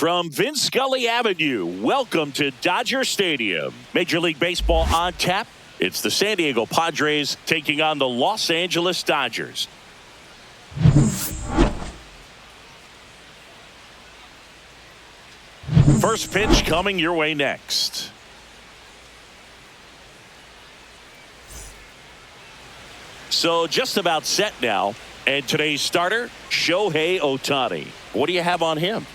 From Vince Scully Avenue, welcome to Dodger Stadium. Major League Baseball on tap. It's the San Diego Padres taking on the Los Angeles Dodgers. First pitch coming your way next. So just about set now. And today's starter, Shohei Ohtani. What do you have on him?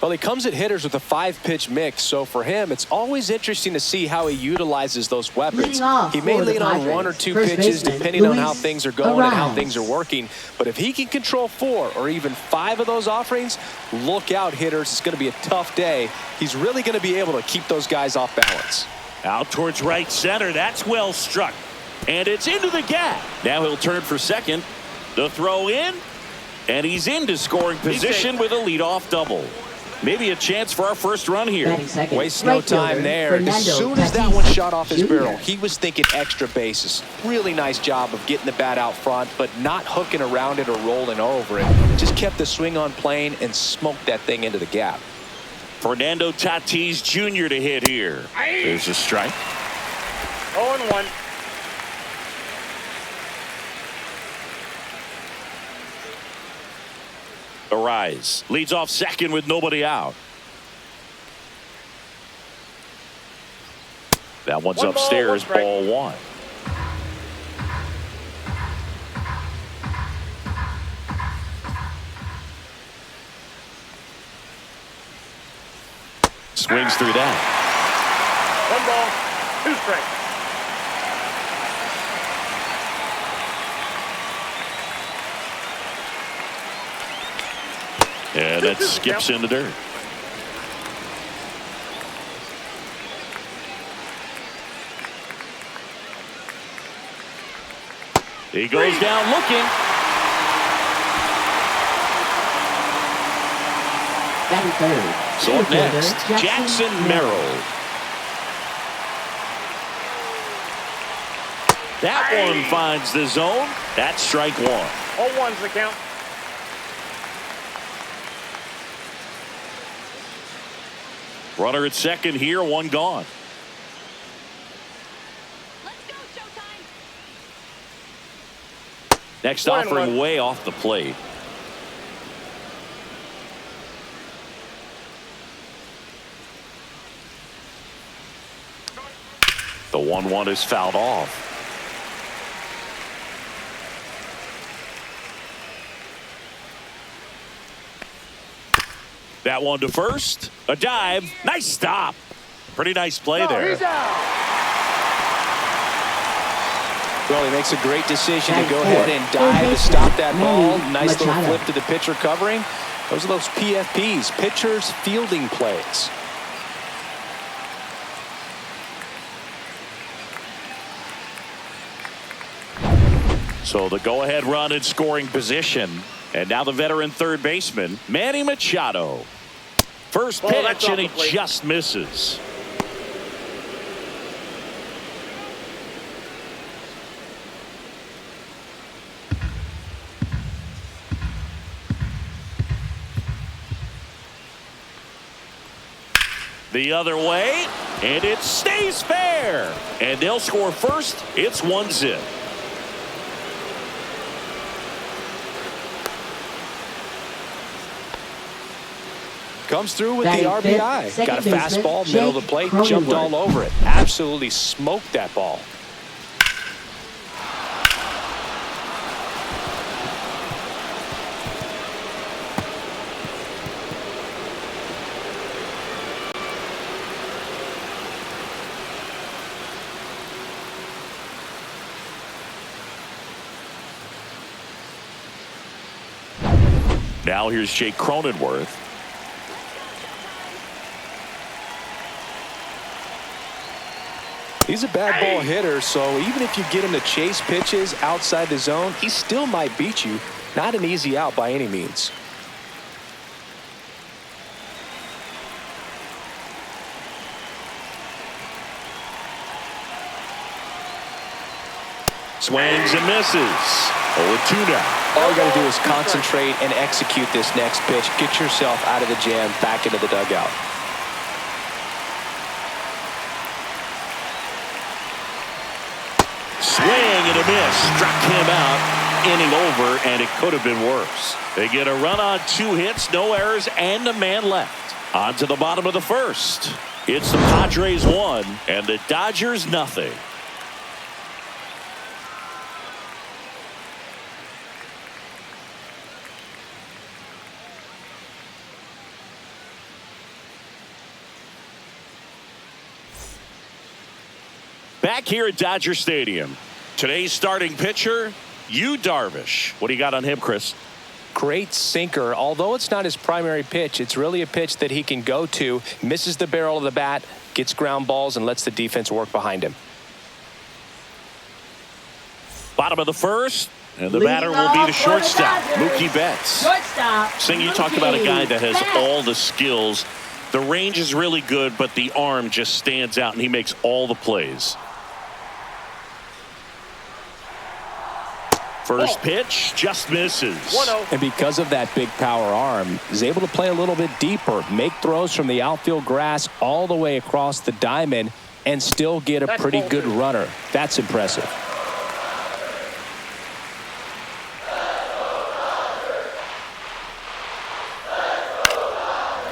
Well, he comes at hitters with a 5-pitch mix, so for him, it's always interesting to see how he utilizes those weapons. He may lean on 1 or 2 pitches depending on how things are going and how things are working, but if he can control 4 or even 5 of those offerings, look out, hitters. It's going to be a tough day. He's really going to be able to keep those guys off balance. Out towards right center. That's well struck. And it's into the gap. Now he'll turn for second. The throw in, and he's into scoring position with a leadoff double. Maybe a chance for our first run here. Waste no time there. As soon as that one shot off his barrel, he was thinking extra bases. Really nice job of getting the bat out front, but not hooking around it or rolling over it. Just kept the swing on plane and smoked that thing into the gap. Fernando Tatis Jr. to hit here. There's a strike. 0-1. Arise leads off second with nobody out. That one's upstairs, ball 1. Swings through that. 1 ball, 2 strikes. Yeah, that skips in the dirt. He goes down looking. Batting third. So up next, Jackson Merrill. That one finds the zone. That's strike 1. 0-1's the count. Runner at second here, 1 gone. Let's go, showtime. Next offering way off the plate. The 1-1 is fouled off. That one to first. A dive. Nice stop. Pretty nice play there. He's out. Well, he makes a great decision to go ahead and dive to stop that ball. Nice little flip to the pitcher covering. Those are those PFPs, pitchers fielding plays. So the go-ahead run in scoring position. And now the veteran third baseman, Manny Machado. First pitch, and he just misses. The other way, and it stays fair. And they'll score first. It's 1-0. Comes through with the RBI. Got a fastball, middle of the plate, jumped all over it. Absolutely smoked that ball. Now here's Jake Cronenworth. He's a bad ball hitter, so even if you get him to chase pitches outside the zone, he still might beat you. Not an easy out by any means. Swings and misses. 0-2 now. All you got to do is concentrate and execute this next pitch. Get yourself out of the jam, back into the dugout. Swing and a miss. Struck him out. Inning over, and it could have been worse. They get a run on 2 hits, no errors, and a man left. On to the bottom of the first. It's the Padres 1 and the Dodgers nothing. Back here at Dodger Stadium. Today's starting pitcher, Yu Darvish. What do you got on him, Chris? Great sinker. Although it's not his primary pitch, it's really a pitch that he can go to, misses the barrel of the bat, gets ground balls, and lets the defense work behind him. Bottom of the first, and the batter will be the shortstop, Mookie Betts. Sing, you talked about a guy that has all the skills. The range is really good, but the arm just stands out, and he makes all the plays. First pitch just misses. 1-0. And because of that big power arm, he's able to play a little bit deeper, make throws from the outfield grass all the way across the diamond, and still get a pretty good runner. That's impressive.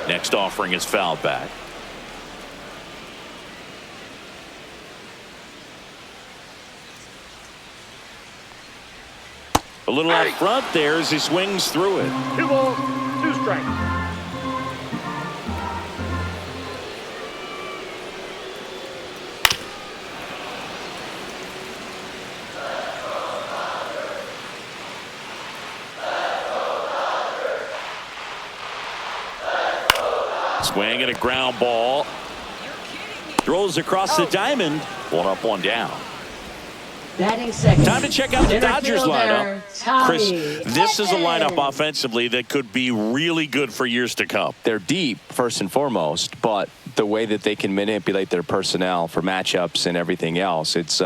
Next offering is fouled back. A little out front there as he swings through it. 2 balls, 2 strikes. Swing and a ground ball. Throws across the diamond. 1 up, 1 down. Batting second. Time to check out the Center Dodgers fielder, lineup. Tommy Chris, this is a lineup Edman. offensively that could be really good for years to come. They're deep, first and foremost, but the way that they can manipulate their personnel for matchups and everything else, it's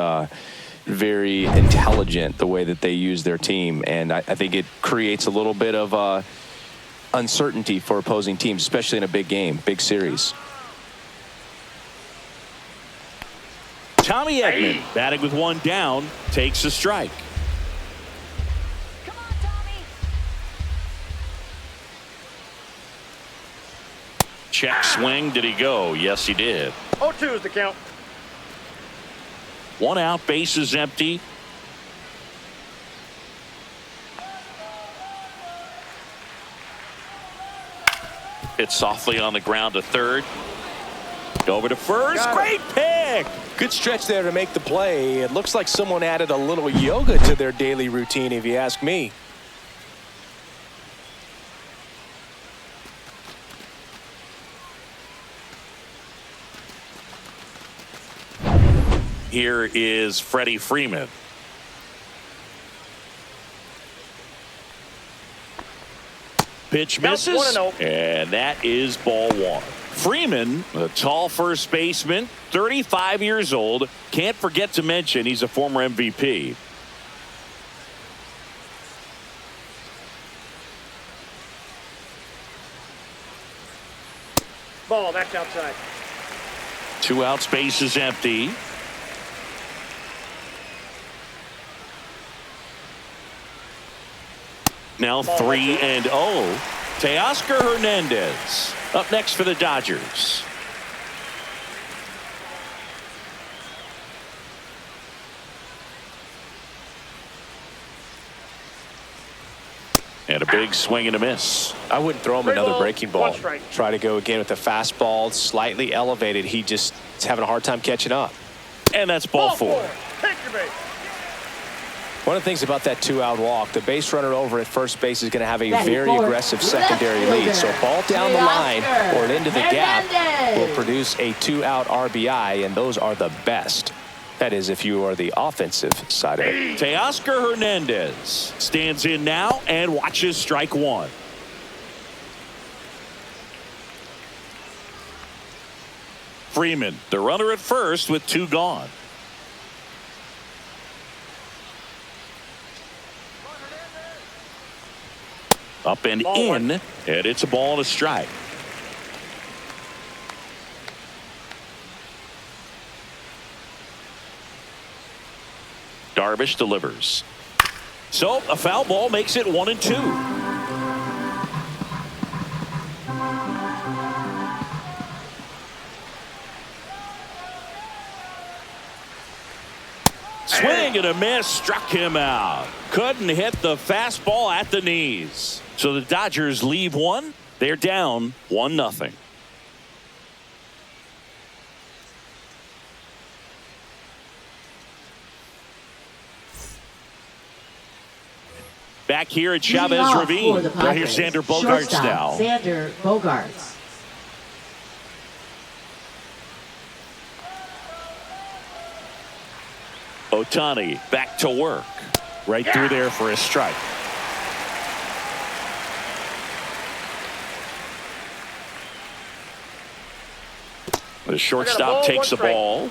very intelligent the way that they use their team. And I think it creates a little bit of uncertainty for opposing teams, especially in a big game, big series. Tommy Edman, batting with 1 down, takes a strike. Come on, Tommy. Check swing. Did he go? Yes, he did. 0-2 is the count. 1 out, bases empty. Hit softly on the ground to third. Over to first. Great pick. Good stretch there to make the play. It looks like someone added a little yoga to their daily routine, if you ask me. Here is Freddie Freeman. Pitch misses, 1-0. and that is ball 1. Freeman, a tall first baseman, 35 years old. Can't forget to mention he's a former MVP. Ball, that's outside. 2 outs, base is empty. Now 3-0. Teoscar Hernandez up next for the Dodgers. And a big swing and a miss. I wouldn't throw him 3 another balls, breaking 1 ball. strike. Try to go again with the fastball, slightly elevated. He just is having a hard time catching up. And that's ball 4. Take your base. One of the things about that 2-out walk, the base runner over at first base is going to have a Batting very fourth, aggressive left secondary lead. So fielder, ball down the line or into the gap Hernandez. will produce a 2-out RBI, and those are the best. That is, if you are the offensive side of it. Teoscar Hernandez stands in now and watches strike 1. Freeman, the runner at first with 2 gone. Up and Ball in, one. and it's a ball and a strike. Darvish delivers. So a foul ball makes it 1-2. Swing and a miss, struck him out. Couldn't hit the fastball at the knees. So the Dodgers leave one. They're down 1-0. Back here at Chavez Ravine. Right here, Xander Bogaerts now. Xander Bogaerts. Ohtani back to work. Right through there for a strike. The shortstop takes the ball.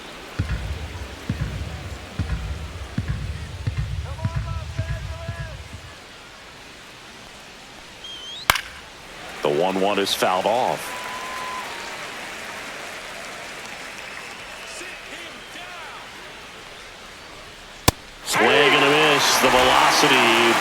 The 1-1 is fouled off. Swing and a miss. The velocity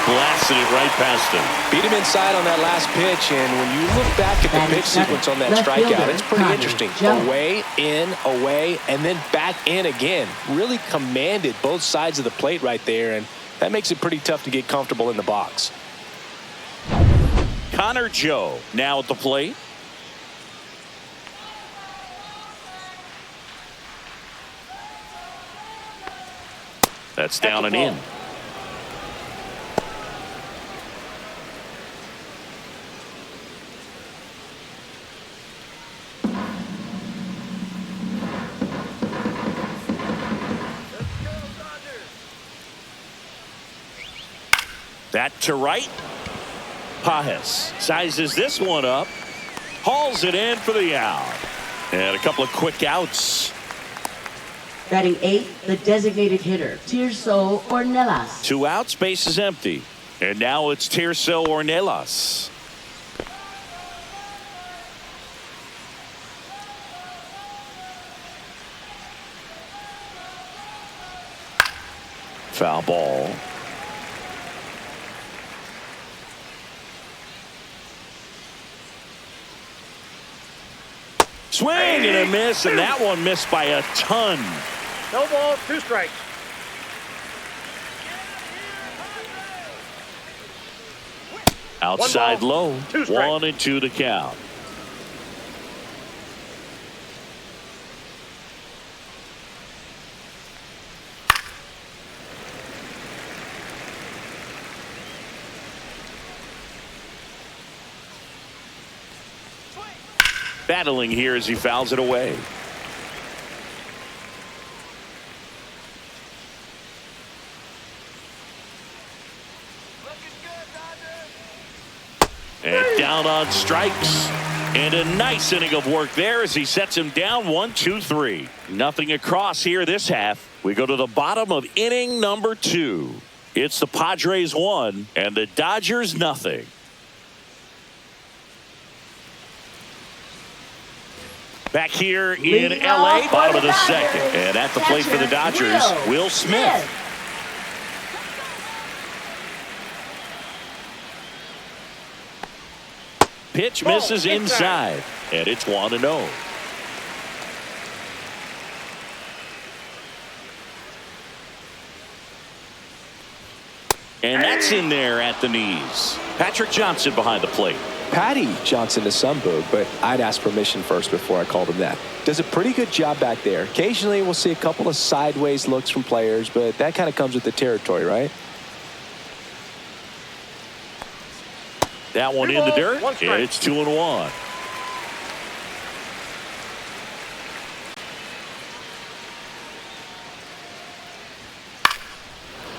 blasted it right past him. Beat him inside on that last pitch, and when you look back at the pitch sequence on that strikeout, it's pretty interesting. Away, in, away, and then back in again. Really commanded both sides of the plate right there, and that makes it pretty tough to get comfortable in the box. Connor Joe now at the plate. That's down and in. That to right. Pajes sizes this one up. Hauls it in for the out. And a couple of quick outs. Batting 8th, the designated hitter, Tirso Ornelas. 2 outs, base is empty. And now it's Tirso Ornelas. Foul ball. Swing and a miss, and that one missed by a ton. No balls, 2 strikes. Outside ball, low. 2 strikes. 1-2 to count. Battling here as he fouls it away. And down on strikes. And a nice inning of work there as he sets him down 1-2-3. Nothing across here this half. We go to the bottom of inning number 2. It's the Padres 1 and the Dodgers nothing. Back here in LA, bottom of the 2nd. And at the plate for the Dodgers, Will Smith. Pitch misses inside, and it's 1-0. And that's in there at the knees. Patrick Johnson behind the plate. Patty Johnson to Sunberg, but I'd ask permission first before I called him that. Does a pretty good job back there. Occasionally we'll see a couple of sideways looks from players, but that kind of comes with the territory, right? That one in the dirt. It's 2-1.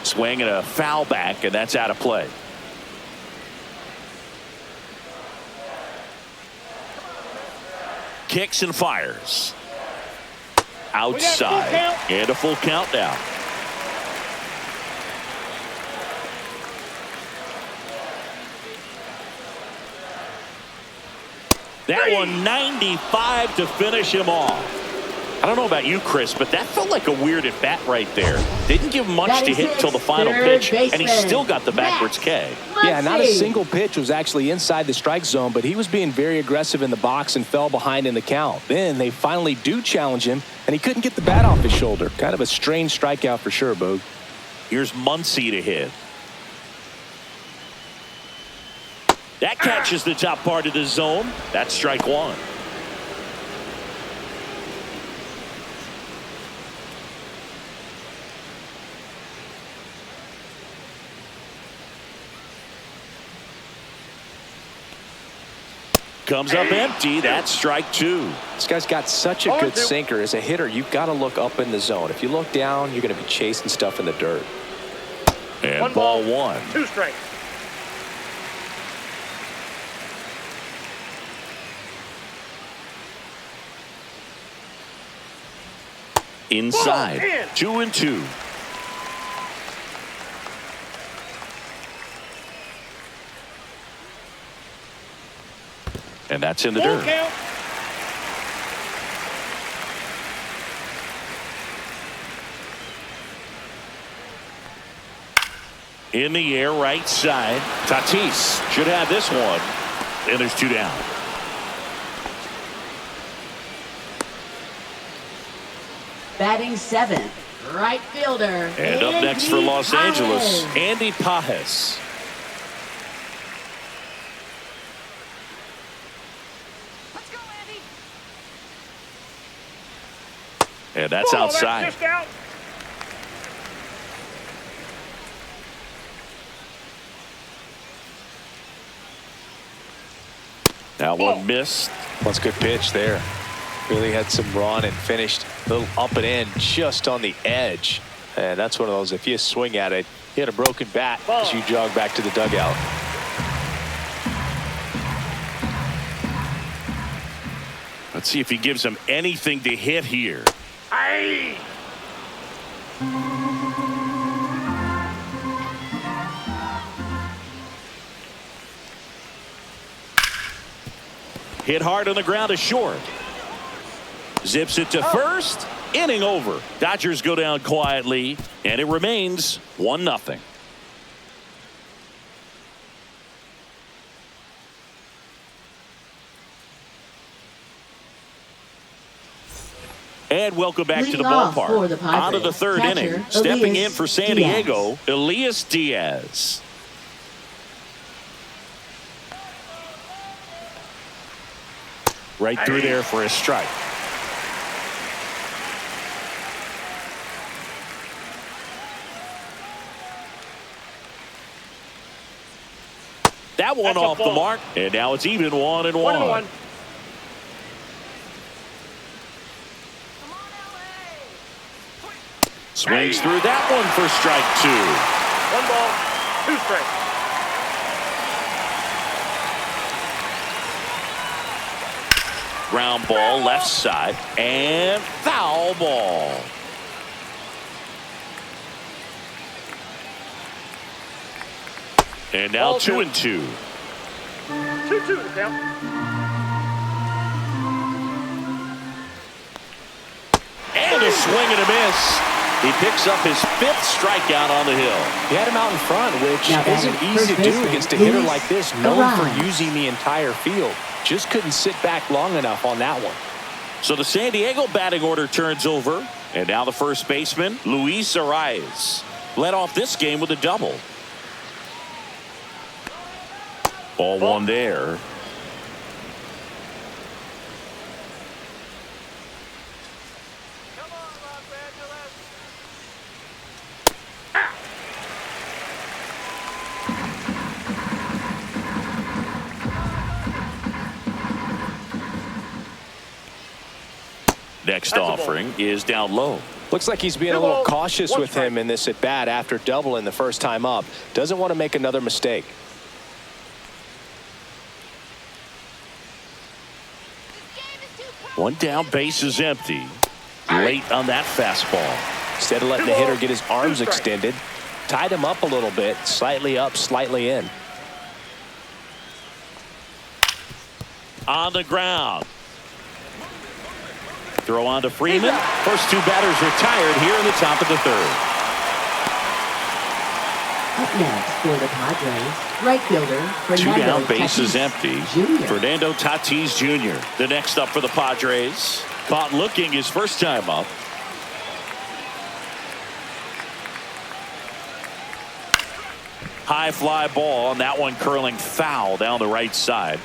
Swing and a foul back, and that's out of play. Kicks and fires. Outside. And a full count now. That one 95 to finish him off. I don't know about you, Chris, but that felt like a weird at bat right there. Didn't give much to hit until the final pitch, and he still got the backwards K. Yeah, not a single pitch was actually inside the strike zone, but he was being very aggressive in the box and fell behind in the count. Then they finally do challenge him, and he couldn't get the bat off his shoulder. Kind of a strange strikeout for sure, Boog. Here's Muncy to hit. That catches the top part of the zone. That's strike one. Comes up empty. That's strike two. This guy's got such a good sinker. As a hitter, you've got to look up in the zone. If you look down, you're going to be chasing stuff in the dirt. And ball one. 2 strikes. Inside. 2-2. And that's in the dirt. Count. In the air, right side. Tatis should have this one. And there's 2 down. Batting 7th, right fielder. And up next for Los Angeles, Andy Pajes. Let's go, Andy. And that's outside. That's just out. That one missed. That's a good pitch there. Really had some run and finished a little up and in just on the edge. And that's one of those, if you swing at it, you hit a broken bat as you jog back to the dugout. Let's see if he gives him anything to hit here. Aye. Hit hard on the ground is short. Zips it to first. Inning over. Dodgers go down quietly, and it remains 1-0. And welcome back to the ballpark. On to the third inning. Stepping in for San Diego, Elias Diaz. Right through there for a strike. That one That's off the mark, and now it's even 1-1. 1-1. Swings through that one for strike 2. 1 ball, 2 strikes. Ground ball left side and foul ball. And now 2-2. 2-2 to count. And a swing and a miss. He picks up his 5th strikeout on the hill. He had him out in front, which isn't easy to do against a hitter like this, known for using the entire field. Just couldn't sit back long enough on that one. So the San Diego batting order turns over. And now the first baseman, Luis Arias, led off this game with a double. Ball one there. Come on, Los Angeles. Next offering is down low. Looks like he's being a little cautious with him in this at bat after doubling the first time up. Doesn't want to make another mistake. One down, base is empty. Late on that fastball. Instead of letting the hitter get his arms extended, tied him up a little bit, slightly up, slightly in. On the ground. Throw on to Freeman. First two batters retired here in the top of the third. Up next for the Padres, right fielder, Two Fernando down, bases Tatis empty. Jr. Fernando Tatis Jr. The next up for the Padres. Caught looking his first time up. High fly ball, and that one curling foul down the right side.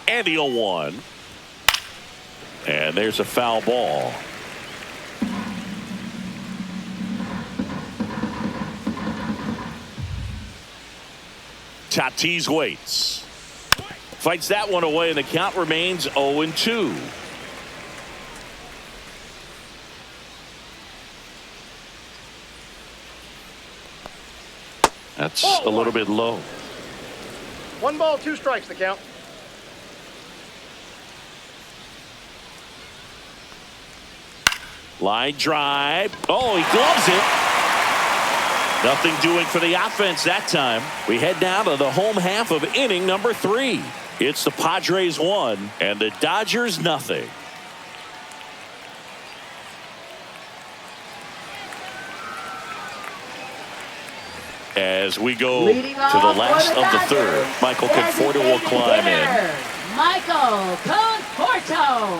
And the 0-1. And there's a foul ball. Tatis waits. Fights that one away, and the count remains 0-2. That's a little bit low. 1 ball, 2 strikes the count. Line drive. Oh, he gloves it. Nothing doing for the offense that time. We head down to the home half of inning number 3. It's the Padres 1 and the Dodgers nothing. As we go to the last of the third, Michael Conforto will climb in. Michael Conforto.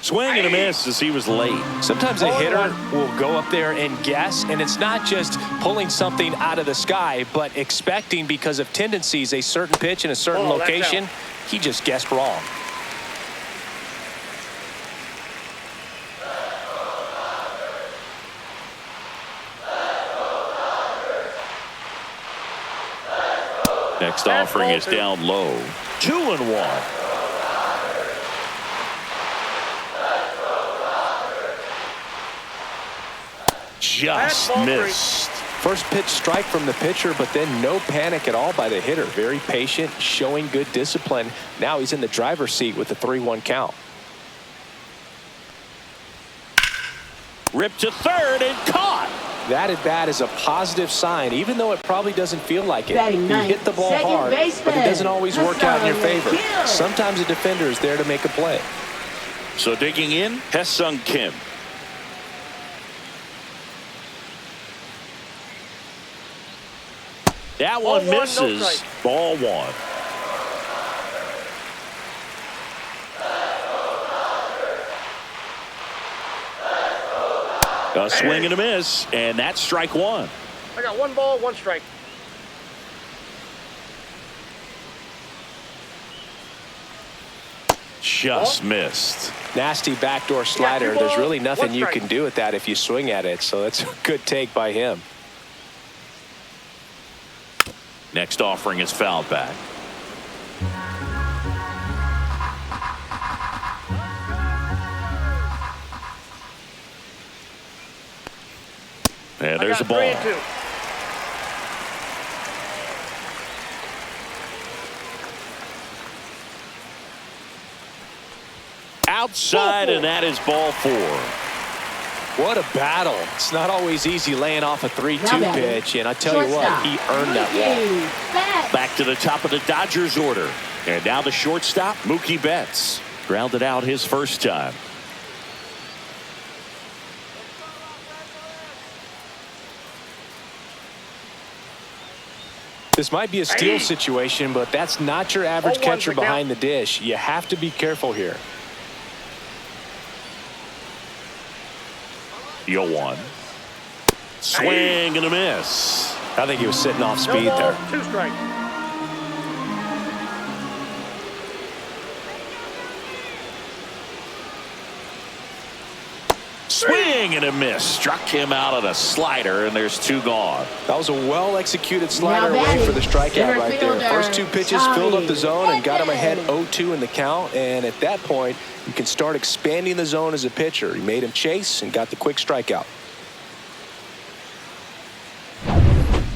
Swing and a miss as he was late. Sometimes a hitter will go up there and guess, and it's not just pulling something out of the sky, but expecting, because of tendencies, a certain pitch in a certain location. He just guessed wrong. Next offering is down low. 2-1. Just missed. First pitch strike from the pitcher, but then no panic at all by the hitter. Very patient, showing good discipline. Now he's in the driver's seat with the 3-1 count. Ripped to third and caught. That at bat is a positive sign, even though it probably doesn't feel like it. Batting You ninth, hit the ball second hard, baseman, but it doesn't always work out in your favor. Kim. Sometimes a defender is there to make a play. So digging in, Hae-Sung Kim. That one Ball 1, no misses. strike. Ball 1. A swing and a miss, and that's strike 1. I got 1 ball, 1 strike. Just missed. Nasty backdoor slider. two There's balls, really nothing one you strike. can do with that if you swing at it, so that's a good take by him. Next offering is fouled back. And there's a ball. 3 and 2. Outside, and that is ball 4. What a battle. It's not always easy laying off a 3-2 pitch, and I tell you what, he earned that walk. Back to the top of the Dodgers order. And now the shortstop, Mookie Betts. Grounded out his first time. This might be a steal situation, but that's not your average 0-1 catcher the count. behind the dish. You have to be careful here. 0-1. Swing and a miss. I think he was sitting off speed No ball, there. 2 strikes. Swing and a miss. Struck him out on a slider, and there's 2 gone. That was a well-executed slider Now away for the batting, strikeout center right there. fielder, First 2 pitches filled up the zone and got him ahead 0-2 in the count. And at that point, you can start expanding the zone as a pitcher. He made him chase and got the quick strikeout.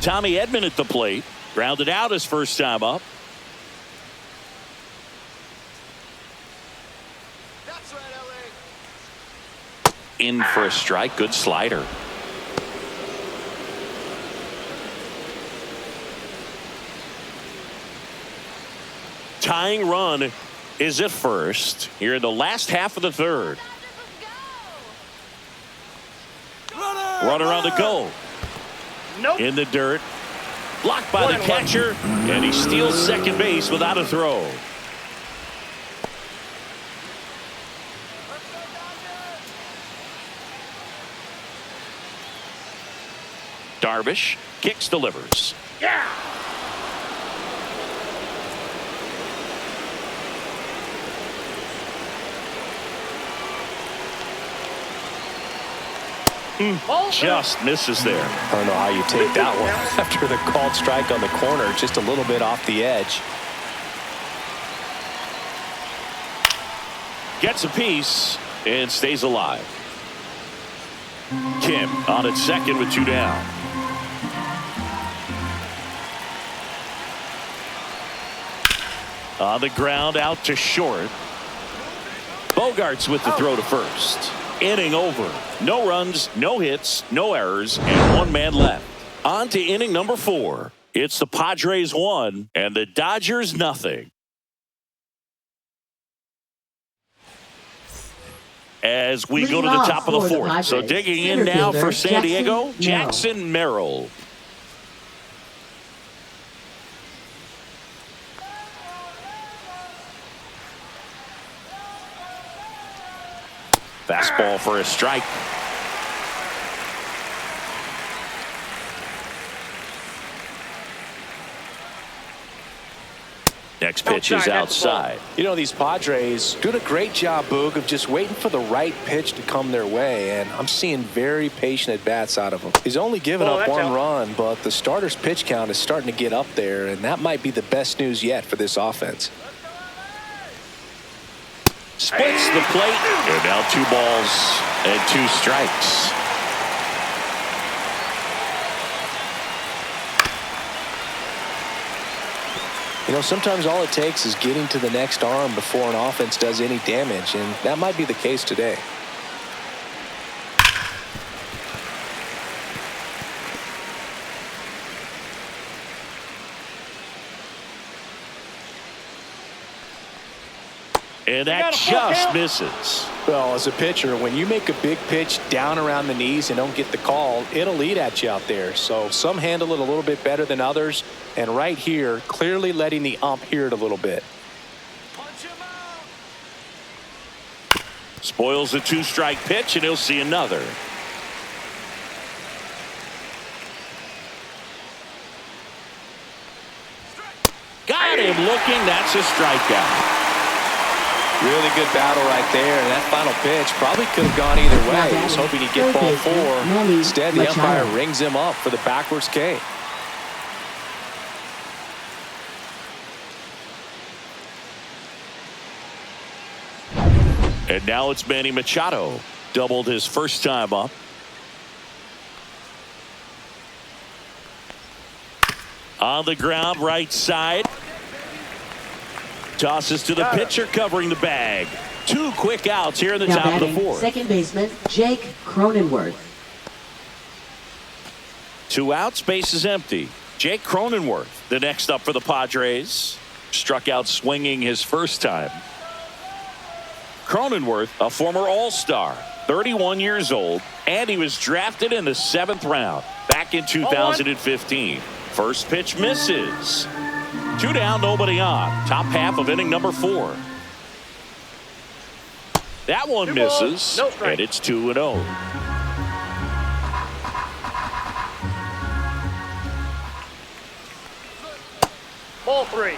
Tommy Edman at the plate. Grounded out his first time up. That's right, LA. In for a strike. Good slider. tying run is at first here in the last half of the third. Runner on the go. Nope. In the dirt. Blocked by the catcher. And he steals second base without a throw. Darvish kicks, delivers. Yeah. Just misses there. I don't know how you take that one after the called strike on the corner, just a little bit off the edge. Gets a piece and stays alive. Kim on at second with 2 down. On the ground, out to short. Bogarts with the throw to first. Inning over. No runs, no hits, no errors, and 1 man left. On to inning number 4. It's the Padres 1 and the Dodgers nothing. As we go to the top of the 4th. So digging in now for San Diego, Jackson Merrill. Fastball for a strike. Next pitch is outside. You know, these Padres doing a great job, Boog, of just waiting for the right pitch to come their way, and I'm seeing very patient at-bats out of him. He's only given up 1 run, but the starter's pitch count is starting to get up there, and that might be the best news yet for this offense. Splits the plate, and now 2 balls and 2 strikes. You know, sometimes all it takes is getting to the next arm before an offense does any damage, and that might be the case today. And that just misses. Well, as a pitcher, when you make a big pitch down around the knees and don't get the call, it'll eat at you out there. So some handle it a little bit better than others. And right here, clearly letting the ump hear it a little bit. Spoils a 2-strike pitch, and he'll see another. Got him looking. That's a strikeout. Really good battle right there. And that final pitch probably could have gone either way. He was hoping he'd get ball 4. Instead, the umpire rings him up for the backwards K. And now it's Manny Machado. Doubled his first time up. On the ground, right side. Tosses to the pitcher, covering the bag. 2 quick outs here in the top of the 4th. Second baseman Jake Cronenworth. 2 outs, base is empty. Jake Cronenworth, the next up for the Padres. Struck out swinging his first time. Cronenworth, a former All-Star, 31 years old, and he was drafted in the 7th round back in 2015. First pitch misses. 2 down, nobody on. Top half of inning number 4. That one misses, and it's 2-0. Ball 3.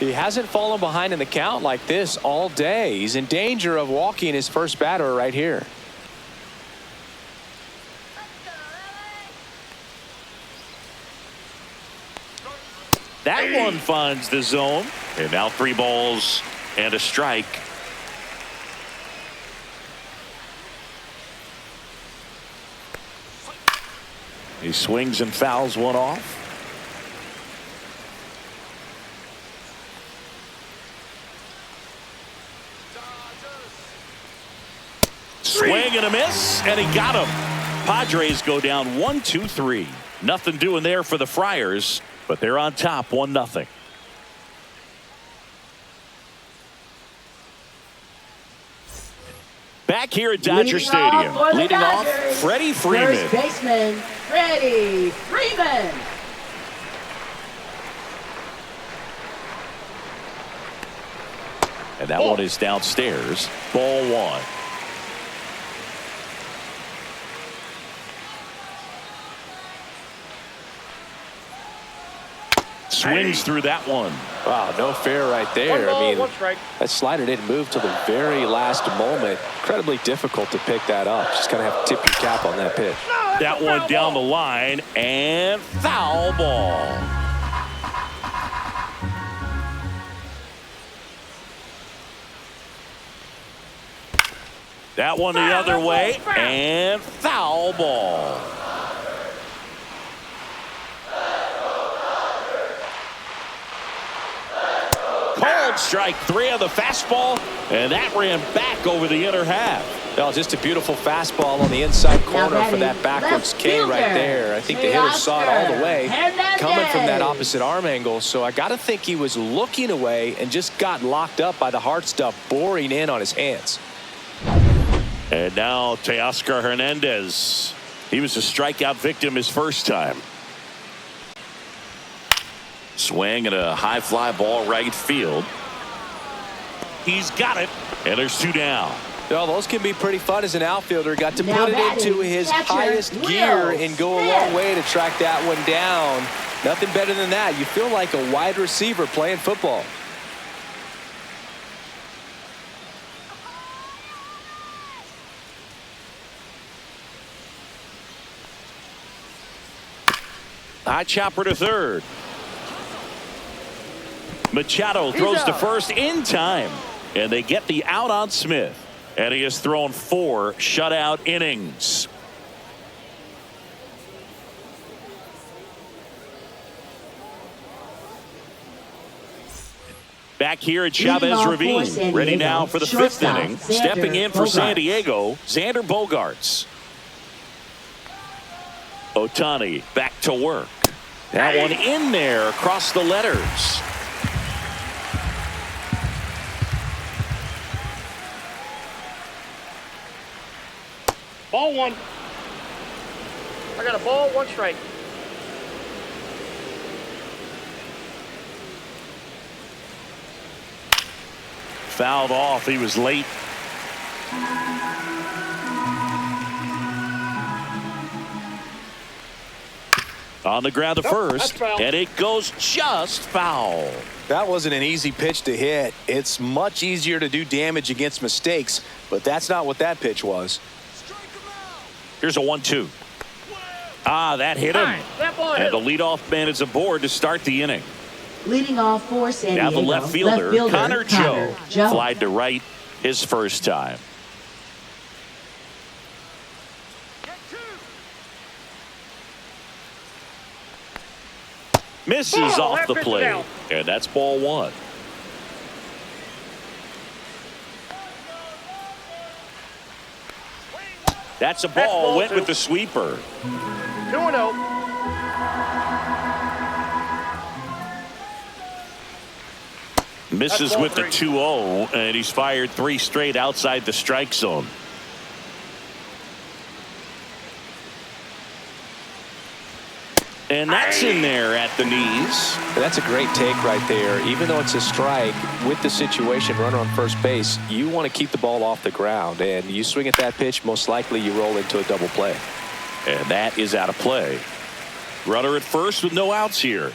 He hasn't fallen behind in the count like this all day. He's in danger of walking his first batter right here. That one finds the zone, and now 3 balls and a strike. He swings and fouls one off. Swing and a miss, and he got him. Padres go down 1-2-3. Nothing doing there for the Friars, but they're on top 1-0. Back here at Dodger Stadium, leading off, Freddie Freeman. First baseman, Freddie Freeman. And that one is downstairs. Ball one. Swings through that one. Wow, no fair right there. One ball, I mean, one strike. that slider didn't move till the very last moment. Incredibly difficult to pick that up. Just kind of have to tip your cap on that pitch. That one down the line and foul ball. That one the other way and foul ball. Cold strike three on the fastball, and that ran back over the inner half. Well, just a beautiful fastball on the inside corner for that backwards K right there. I think the hitter saw it all the way coming from that opposite arm angle. So I got to think he was looking away and just got locked up by the hard stuff boring in on his hands. And now Teoscar Hernandez. He was a strikeout victim his first time. Swing and a high fly ball right field. He's got it. And there's two down. Well, those can be pretty fun as an outfielder. Got to put it into his highest gear and go a long way to track that one down. Nothing better than that. You feel like a wide receiver playing football. High chopper to third. Machado throws to first in time. And they get the out on Smith. And he has thrown 4 shutout innings. Back here at Chavez Ravine. Ready now for the 5th inning. Stepping in for San Diego, Xander Bogaerts. Ohtani back to work. That one in there across the letters. Ball one. I got a ball, one strike. Fouled off. He was late. On the ground to first, and it goes just foul. That wasn't an easy pitch to hit. It's much easier to do damage against mistakes, but that's not what that pitch was. Here's a 1-2. That hit him. And the leadoff man is aboard to start the inning. Leading off for San Diego. Now the left fielder Connor Joe. Flied to right his first time. Misses off the plate. And that's ball one. That's a ball. Went with the sweeper. 2-0. Misses with the 2-0, and he's fired 3 straight outside the strike zone. And that's in there at the knees. That's a great take right there. Even though it's a strike, with the situation, runner on first base, you want to keep the ball off the ground. And you swing at that pitch, most likely you roll into a double play. And that is out of play. Runner at first with no outs here.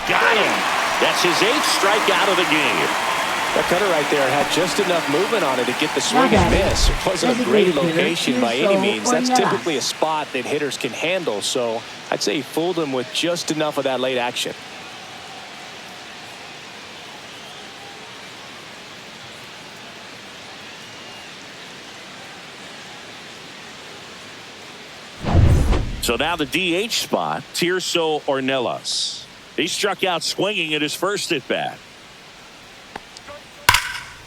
Got him. That's his 8th strikeout of the game. That cutter right there had just enough movement on it to get the swing and miss. It wasn't a great location by any means. That's typically a spot that hitters can handle. So I'd say he fooled him with just enough of that late action. So now the DH spot, Tirso Ornelas. He struck out swinging at his first at bat.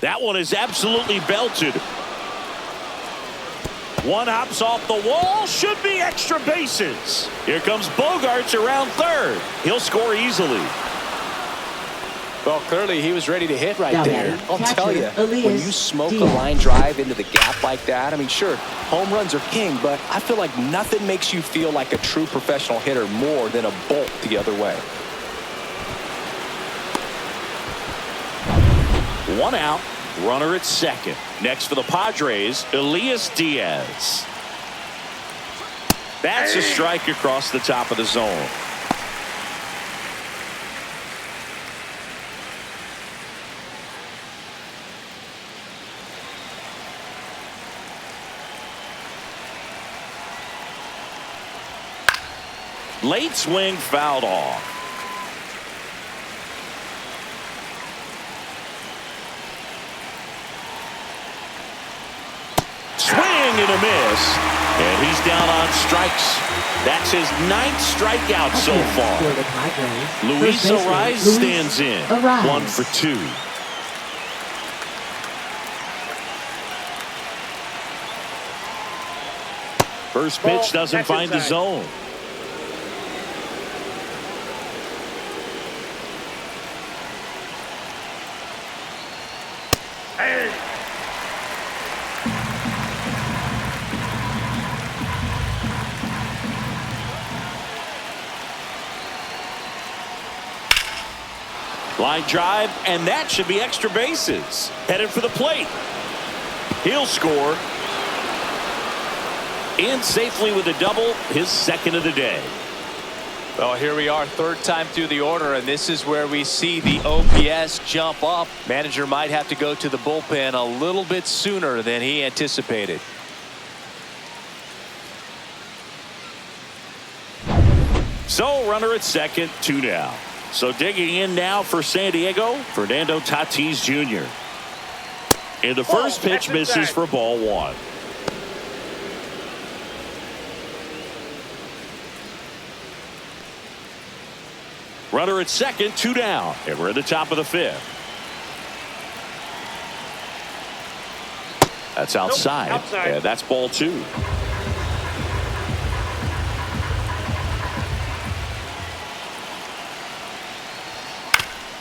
That one is absolutely belted. One hops off the wall. Should be extra bases. Here comes Bogaerts around third. He'll score easily. Well, clearly he was ready to hit right there. I'll tell you, when you smoke a Diaz. line drive into the gap like that, I mean, sure, home runs are king, but I feel like nothing makes you feel like a true professional hitter more than a bolt the other way. 1 out, runner at second. Next for the Padres, Elias Diaz. That's a strike across the top of the zone. Late swing fouled off. Swing and a miss. And he's down on strikes. That's his 9th strikeout so far. Luis Arise stands in. 1 for 2. First pitch doesn't find the zone. Line drive, and that should be extra bases. Headed for the plate. He'll score. In safely with a double, his 2nd of the day. Well, here we are, 3rd time through the order, and this is where we see the OPS jump up. Manager might have to go to the bullpen a little bit sooner than he anticipated. So runner at second, 2 down. So digging in now for San Diego, Fernando Tatis Jr. And the first pitch misses for ball 1. Runner at second, 2 down. And we're at the top of the 5th. That's outside. And that's ball 2.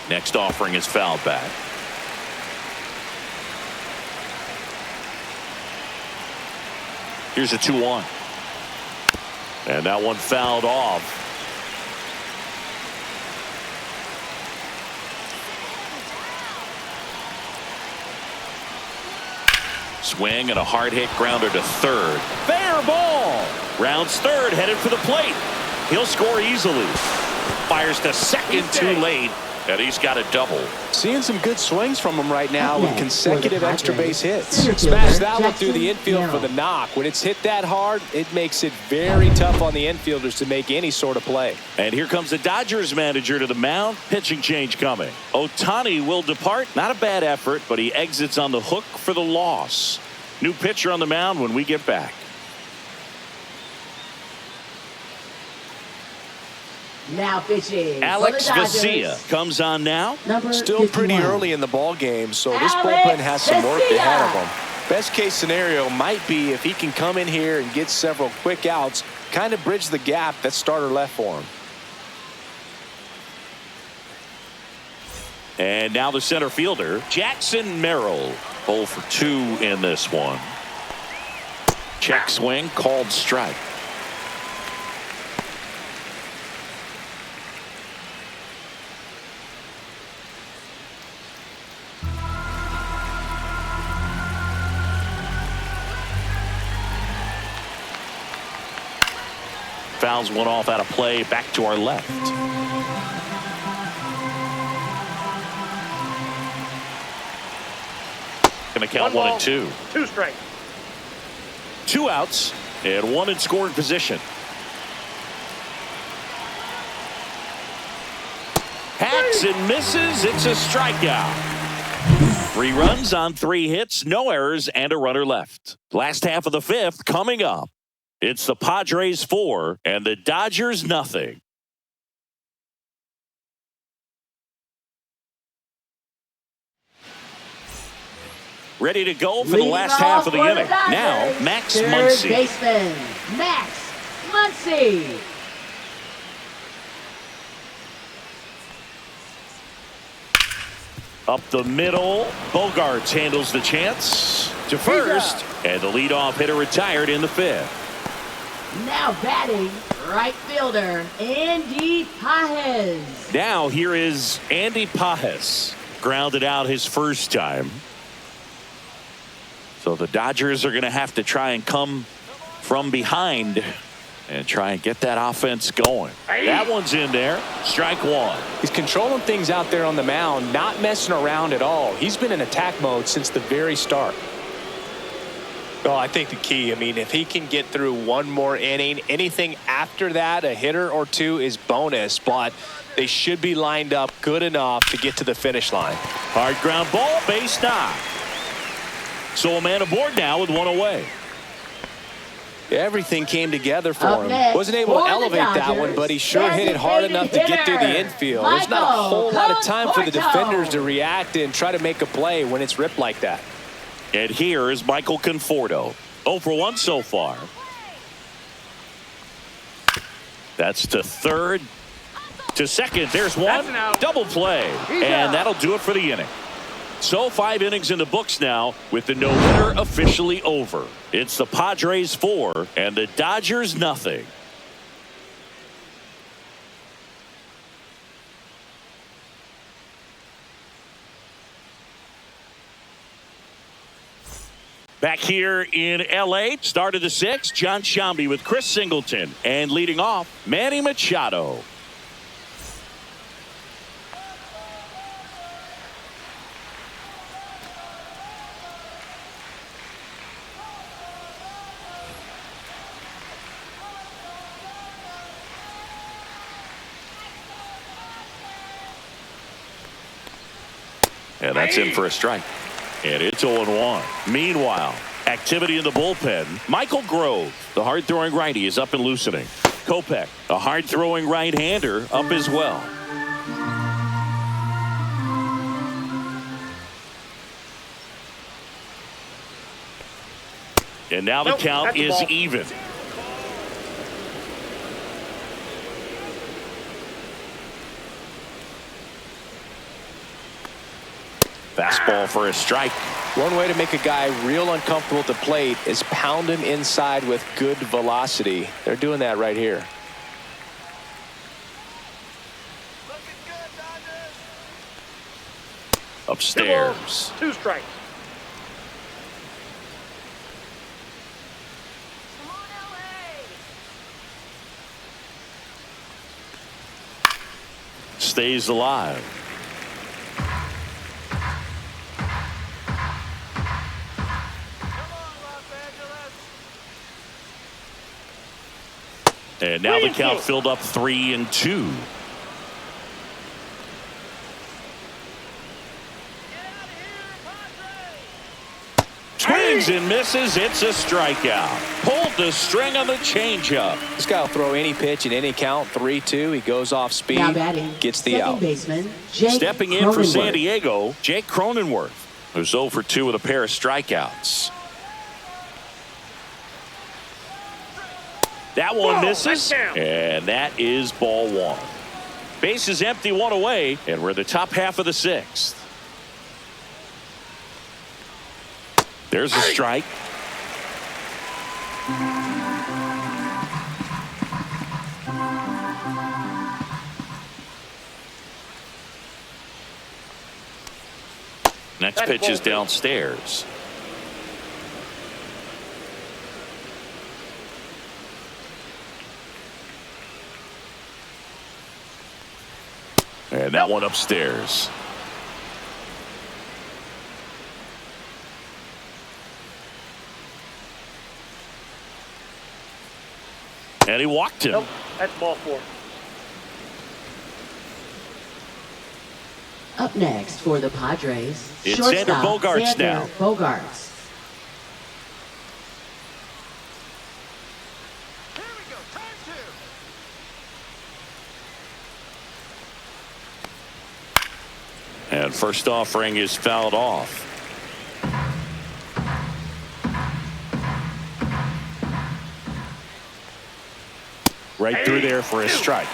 Next offering is fouled back. Here's a 2-1. And that one fouled off. Swing and a hard hit grounder to third. Fair ball. Rounds third, headed for the plate. He'll score easily. Fires to second too late. And he's got a double. Seeing some good swings from him right now with consecutive extra base hits. Smash that one through the infield for the knock. When it's hit that hard, it makes it very tough on the infielders to make any sort of play. And here comes the Dodgers manager to the mound. Pitching change coming. Ohtani will depart. Not a bad effort, but he exits on the hook for the loss. New pitcher on the mound when we get back. Now pitching. Alex Vesia comes on now. Still pretty early in the ball game, so this bullpen has some work ahead of him. Best case scenario might be if he can come in here and get several quick outs, kind of bridge the gap that starter left for him. And now the center fielder, Jackson Merrill. 0 for 2 in this one. Check swing, called strike. Fouls one off out of play, back to our left. Going to count 1 and 2. 2 strike. 2 outs and 1 in scoring position. Hacks and misses. It's a strikeout. 3 runs on 3 hits, no errors, and a runner left. Last half of the 5th coming up. It's the Padres 4 and the Dodgers nothing. Ready to go for the last half of the inning. Now, Max Muncy. Third baseman, Max Muncy. Up the middle, Bogarts handles the chance to first, and the leadoff hitter retired in the 5th. Now batting, right fielder, Andy Pages. Now here is Andy Pages. Grounded out his first time. So the Dodgers are going to have to try and come from behind and try and get that offense going. That one's in there. Strike one. He's controlling things out there on the mound, not messing around at all. He's been in attack mode since the very start. Well, I think the key, if he can get through one more inning, anything after that, a hitter or two is bonus, but they should be lined up good enough to get to the finish line. Hard ground ball, base knock. So a man aboard now with one away. Everything came together for him. Wasn't able to elevate that one, but he sure hit it hard enough to get through the infield. There's not a whole lot of time for the defenders to react and try to make a play when it's ripped like that. And here is Michael Conforto. 0 for 1 so far. That's to third. To second. There's one. Double play. And that'll do it for the inning. So 5 innings in the books now with the no-hitter officially over. It's the Padres 4 and the Dodgers nothing. Back here in L.A., start of the 6th, John Sciambi with Chris Singleton. And leading off, Manny Machado. And that's in for a strike. And it's 0-1. Meanwhile, activity in the bullpen. Michael Grove, the hard-throwing righty, is up and loosening. Kopech, a hard-throwing right-hander, up as well. And now the count is even. Fastball for a strike. One way to make a guy real uncomfortable at the plate is pound him inside with good velocity. They're doing that right here. Upstairs. 2 strikes. Come on, LA. Stays alive. And now the count filled up 3-2. Swings and misses. It's a strikeout. Pulled the string on the changeup. This guy will throw any pitch in any count. 3-2. He goes off speed. Now batting, gets the second out. baseman, Jake Stepping in for San Cronenworth. Diego, Jake Cronenworth, who's 0 for 2 with a pair of strikeouts. That one misses, and that is ball 1. Base is empty, 1 away, and we're in the top half of the 6th. There's a strike. Next pitch is downstairs. And that one upstairs. And he walked him. Nope, that's ball 4. Up next for the Padres, It's shortstop, Xander Bogaerts now. Bogarts. Here we go. Turn 2. And first offering is fouled off. Right through there for a strike.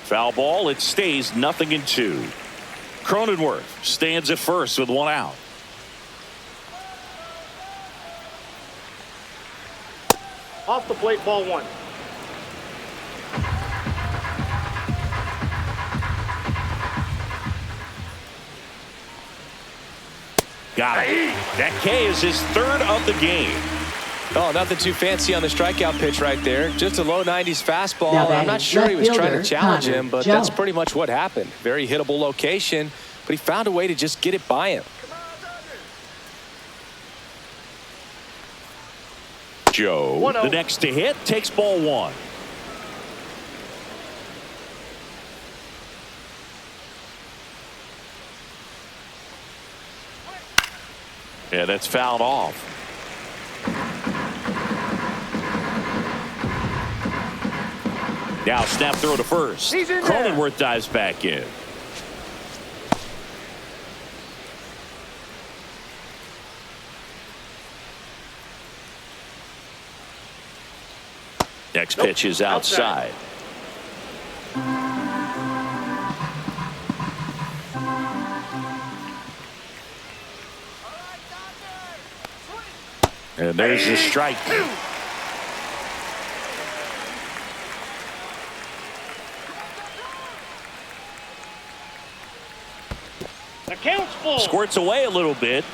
Foul ball. It stays 0-2. Cronenworth stands at first with one out. Off the plate, ball one. Got it. That K is his third of the game. Oh, nothing too fancy on the strikeout pitch right there. Just a low 90s fastball. Now I'm not sure he was trying to challenge Connor him, but Joe. that's pretty much what happened. Very hittable location, but he found a way to just get it by him. Joe, 1-0. the next to hit, takes ball one. Yeah, that's fouled off. Now snap throw to first. He's in there. Cronenworth dives back in. Next pitch is outside. And there's the strike. The count's full. Squirts away a little bit.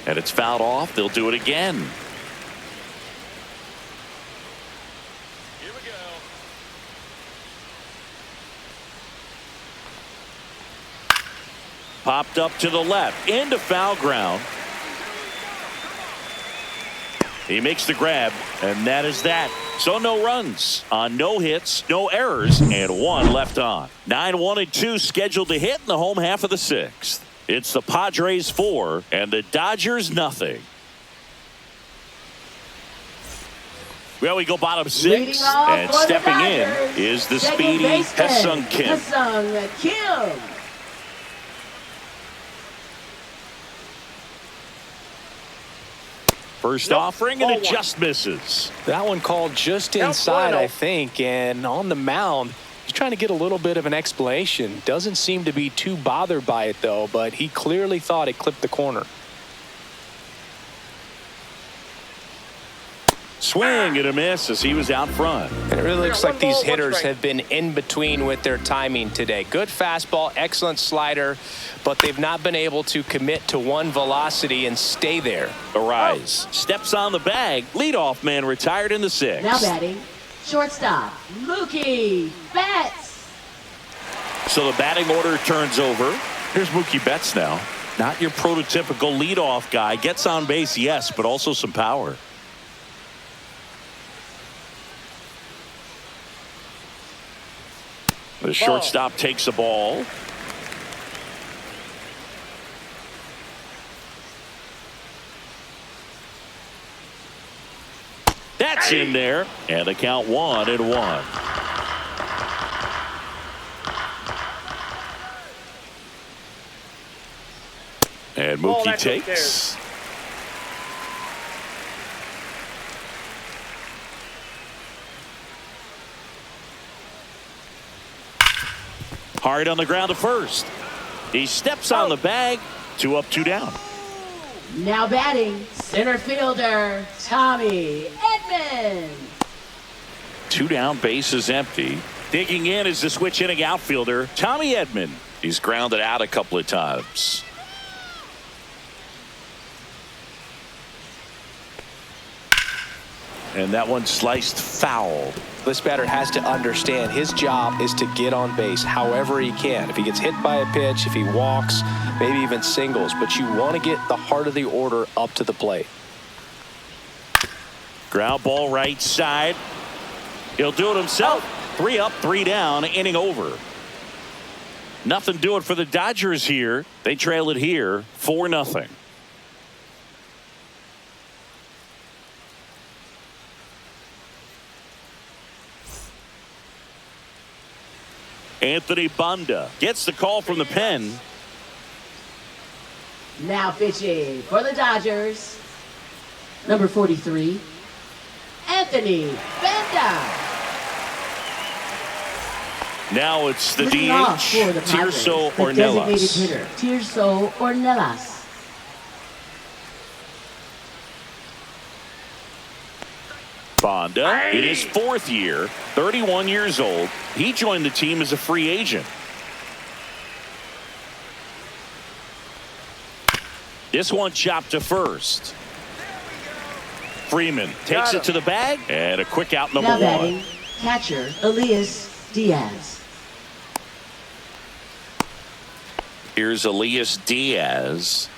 And it's fouled off. They'll do it again. Here we go. Popped up to the left into foul ground. He makes the grab, and that is that. So no runs on no hits, no errors, and one left on. 9-1-2 scheduled to hit in the home half of the sixth. It's the Padres 4 and the Dodgers nothing. Well, we go bottom six, and stepping in is the speedy Ha-Seong Kim. Ha-Seong Kim. First offering, and it just misses. That one called just Count inside, 1-0. I think, and on the mound, he's trying to get a little bit of an explanation. Doesn't seem to be too bothered by it, though, but he clearly thought it clipped the corner. Swing and a miss as he was out front. And it really looks got like one these ball, one hitters strike. have been in between with their timing today. Good fastball, excellent slider, but they've not been able to commit to one velocity and stay there. Arise. Steps on the bag. Leadoff man retired in the sixth. Now batting, shortstop, Mookie Betts. So the batting order turns over. Here's Mookie Betts now. Not your prototypical leadoff guy. Gets on base, yes, but also some power. The shortstop takes the ball. That's in there. And the count 1-1. And Mookie that's takes. Hard on the ground to first. He steps on the bag. 2 up, 2 down. Now batting, center fielder, Tommy Edman. 2 down, base is empty. Digging in is the switch hitting outfielder, Tommy Edman. He's grounded out a couple of times. And that one sliced foul. This batter has to understand his job is to get on base however he can. If he gets hit by a pitch, if he walks, maybe even singles, but you want to get the heart of the order up to the plate. Ground ball right side. He'll do it himself. 3 up, 3 down, inning over. Nothing doing for the Dodgers here. They trail it here 4-0. Anthony Banda gets the call from the pen. Now pitching for the Dodgers, number 43, Anthony Banda. Now it's the Leading off DH, for the Padres, Tirso the designated Ornelas. hitter, Tirso Ornelas. Banda, in his 4th year, 31 years old. He joined the team as a free agent. This one chopped to first. Freeman takes it to the bag, and a quick out, number Now 1. batting, catcher Elias Diaz. Here's Elias Diaz.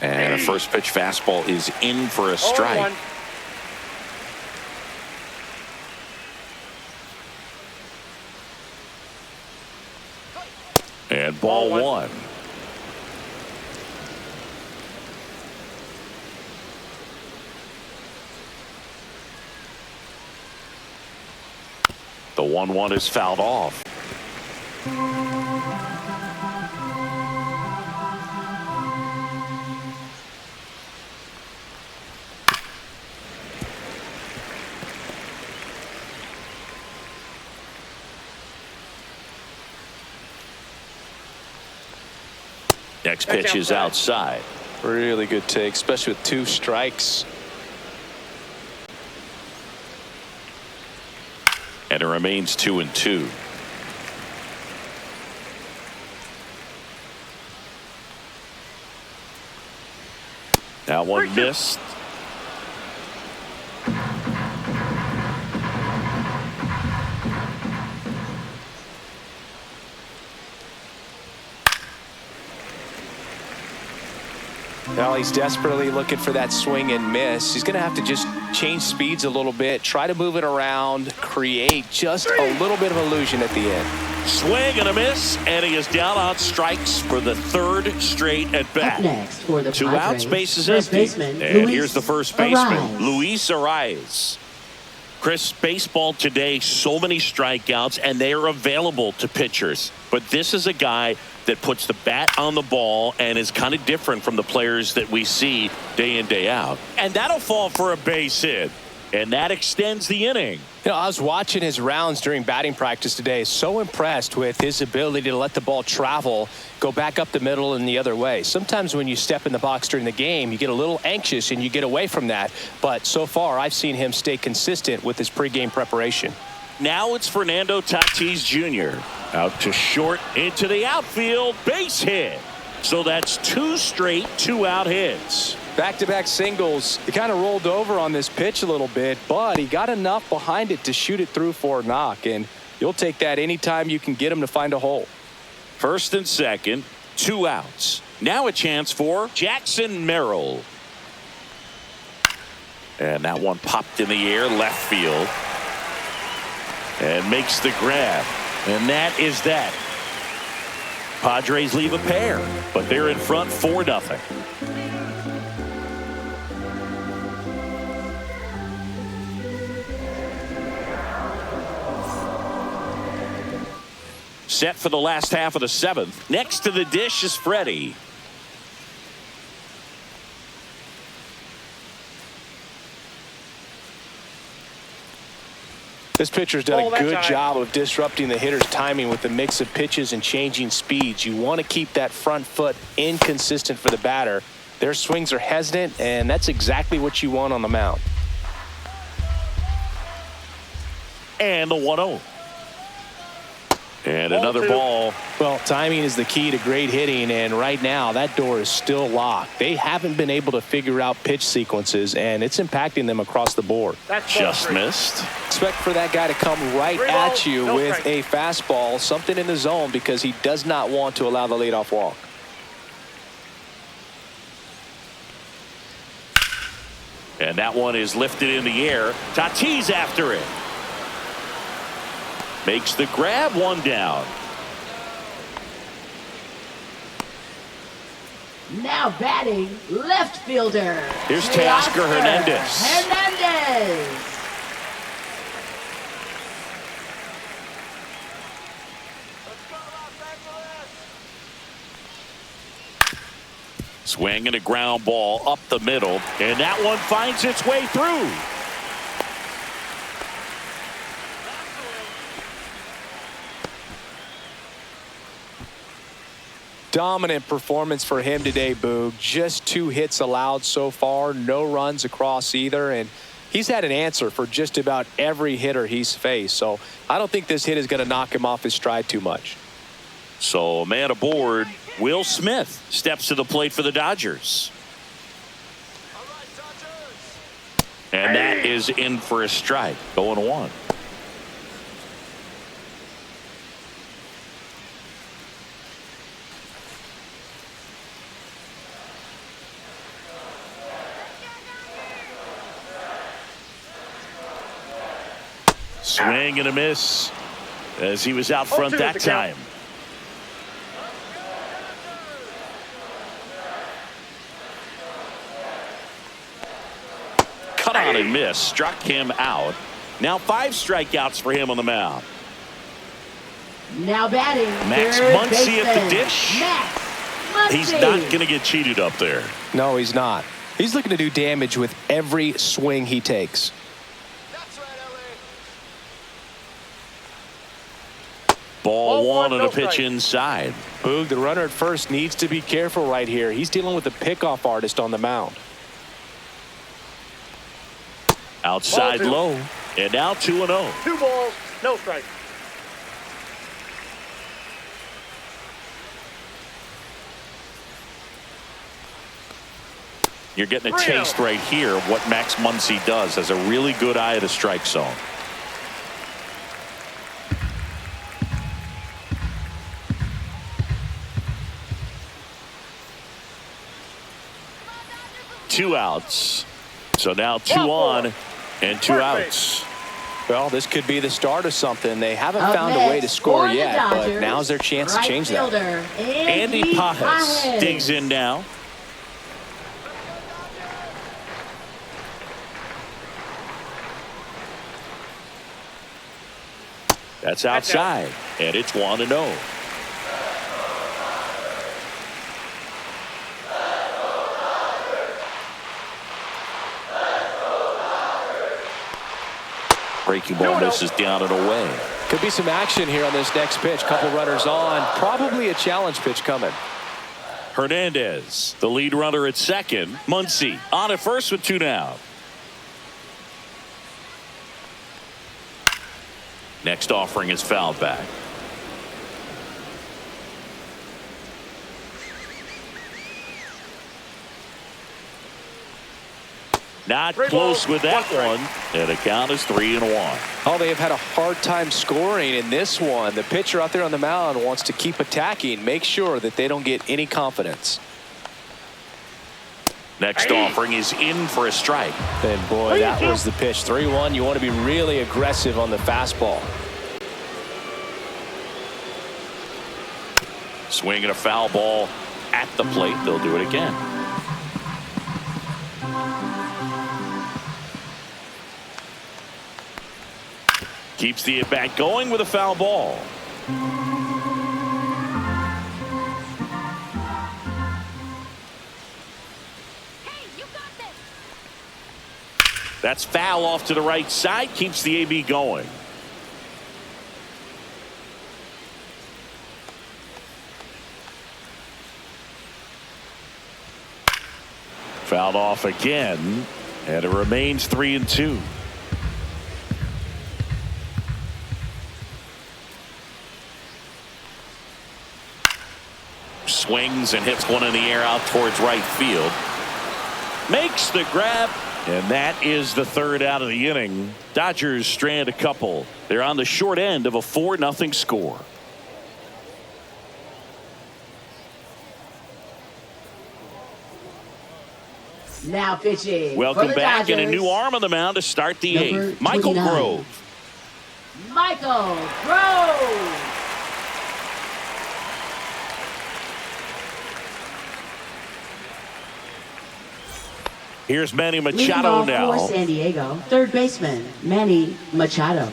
And a first pitch fastball is in for a strike. And ball 1. The 1-1 is fouled off. Next pitch is outside. Really good take, especially with 2 strikes. And it remains 2-2. That one missed. Now he's desperately looking for that swing and miss. He's going to have to just change speeds a little bit, try to move it around, create just a little bit of illusion at the end. Swing and a miss, and he is down on strikes for the 3rd straight at bat. Up next for the 2 Padres, outs, bases first empty. baseman, And Luis here's the first baseman, Arias. Luis Arias. Chris, baseball today, so many strikeouts, and they are available to pitchers. But this is a guy that puts the bat on the ball and is kind of different from the players that we see day in, day out. And that'll fall for a base hit. And that extends the inning. You know, I was watching his rounds during batting practice today. So impressed with his ability to let the ball travel, go back up the middle and the other way. Sometimes when you step in the box during the game, you get a little anxious and you get away from that. But so far, I've seen him stay consistent with his pregame preparation. Now it's Fernando Tatis Jr. Out to short, into the outfield, base hit. So that's 2 straight 2-out hits. Back-to-back singles. He kind of rolled over on this pitch a little bit, but he got enough behind it to shoot it through for a knock, and you'll take that anytime you can get him to find a hole. 1st and 2nd, 2 outs. Now a chance for Jackson Merrill. And that one popped in the air, left field. And makes the grab. And that is that. Padres leave a pair, but they're in front 4-0. Set for the last half of the 7th. Next to the dish is Freddie. This pitcher's done a good job of disrupting the hitter's timing with the mix of pitches and changing speeds. You want to keep that front foot inconsistent for the batter. Their swings are hesitant, and that's exactly what you want on the mound. And the 1-0. And another ball. Well, timing is the key to great hitting, and right now that door is still locked. They haven't been able to figure out pitch sequences, and it's impacting them across the board. That's Just missed. Expect for that guy to come right at you with a fastball, something in the zone, because he does not want to allow the leadoff walk. And that one is lifted in the air. Tatis after it. Makes the grab, 1 down. Now batting, left fielder. Here's Teoscar Hernandez. Hernandez. Swinging a ground ball up the middle, and that one finds its way through. Dominant performance for him today, Boog. Just 2 hits allowed so far, no runs across either, and he's had an answer for just about every hitter he's faced. So I don't think this hit is going to knock him off his stride too much. So a man aboard. Will Smith steps to the plate for the Dodgers. And that is in for a strike. 0-1. Swing and a miss as he was out front that time. Cut out and miss. Struck him out. Now 5 strikeouts for him on the mound. Now batting, Max Muncy at the dish. Max Muncy. He's not going to get cheated up there. No, he's not. He's looking to do damage with every swing he takes. Ball one and a pitch inside. Boog, the runner at first needs to be careful right here. He's dealing with a pickoff artist on the mound. Outside low. And now 2-0. 2 balls, no strike. You're getting a taste right here of what Max Muncy does. Has a really good eye at a strike zone. Two outs. So now 2 on and 2 outs. Well, this could be the start of something. They haven't found a way to score yet, but now's their chance to change that. Andy Pajes digs in now. That's outside, and it's 1-0. Breaking ball misses down and away. Could be some action here on this next pitch. Couple runners on. Probably a challenge pitch coming. Hernandez, the lead runner at second. Muncy on at first with 2 down. Next offering is fouled back. Not close with that one. And the count is 3-1. Oh, they have had a hard time scoring in this one. The pitcher out there on the mound wants to keep attacking, make sure that they don't get any confidence. Next offering is in for a strike. And boy, that was the pitch. 3-1. You want to be really aggressive on the fastball. Swinging a foul ball at the plate. They'll do it again. Keeps the at-bat going with a foul ball. That's foul off to the right side. Keeps the AB going. Fouled off again, and it remains 3-2. Swings and hits one in the air out towards right field. Makes the grab, and that is the 3rd out of the inning. Dodgers strand a couple. They're on the short end of a 4-0 score. Now pitching. Welcome back, Dodgers. and a new arm on the mound to start the Number 8th. Michael 29. Grove. Michael Grove. Here's Manny Leading Machado off now. for San Diego, third baseman, Manny Machado.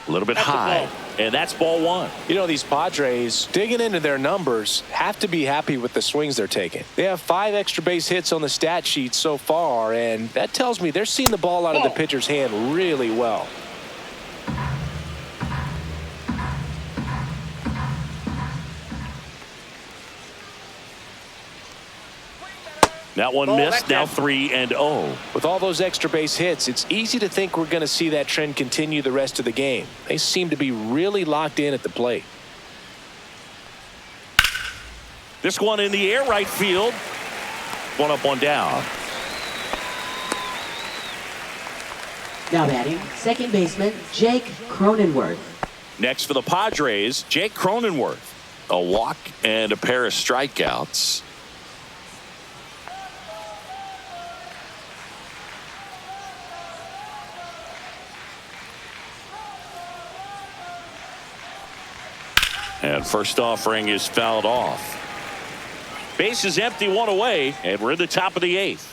A little bit high, and that's ball one. You know, these Padres, digging into their numbers, have to be happy with the swings they're taking. They have 5 extra base hits on the stat sheet so far, and that tells me they're seeing the ball out of the pitcher's hand really well. That one missed, now 3-0. With all those extra base hits, it's easy to think we're going to see that trend continue the rest of the game. They seem to be really locked in at the plate. This one in the air, right field. One up, one down. Now batting, second baseman, Jake Cronenworth. Next for the Padres, Jake Cronenworth. A walk and a pair of strikeouts. And first offering is fouled off. Base is empty, one away, and we're in the top of the 8th.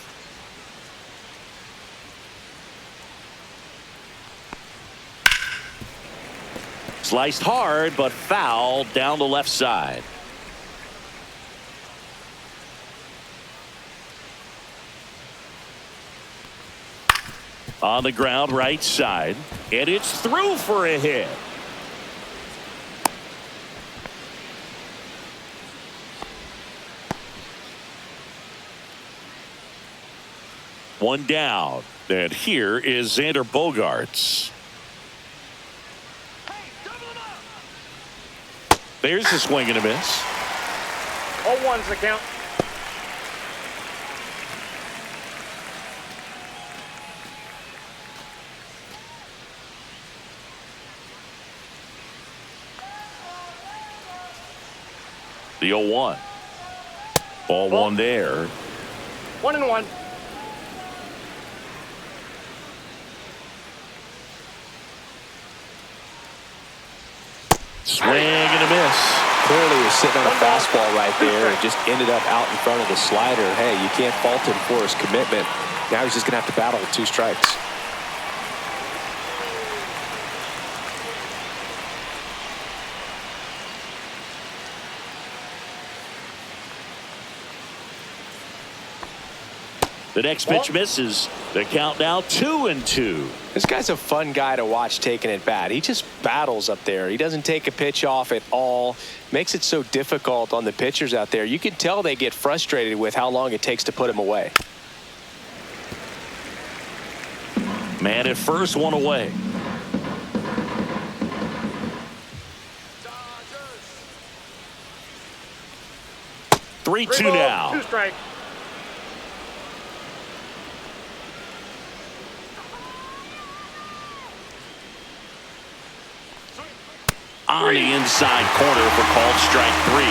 Sliced hard, but foul down the left side. On the ground, right side, and it's through for a hit. One down, and here is Xander Bogaerts. There's a swing and a miss. 0-1's the count. The 0-1. Ball one there. 1-1. Swing and a miss. Clearly he was sitting on a fastball right there and just ended up out in front of the slider. Hey, you can't fault him for his commitment. Now he's just going to have to battle with 2 strikes. The next pitch misses. The count now 2-2. This guy's a fun guy to watch taking at bat. He just battles up there. He doesn't take a pitch off at all. Makes it so difficult on the pitchers out there. You can tell they get frustrated with how long it takes to put him away. Man at first, one away. Three 3-2 balls, now. 2 strikes. On the inside corner for called strike 3.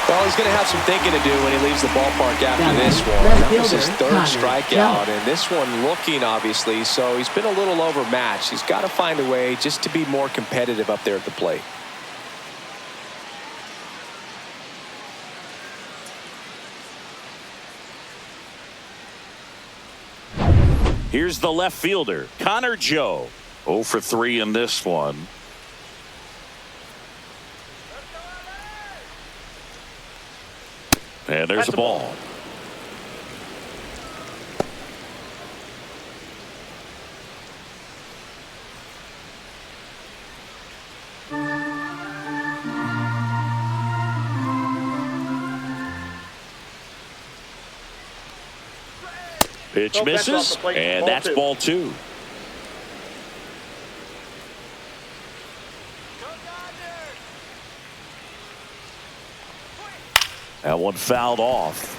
Well, he's going to have some thinking to do when he leaves the ballpark after this one. That was his 3rd strikeout, and this one looking, obviously, so he's been a little overmatched. He's got to find a way just to be more competitive up there at the plate. Here's the left fielder, Connor Joe. 0 for 3 in this one. And there's a ball. Pitch misses, and that's ball 2. That one fouled off.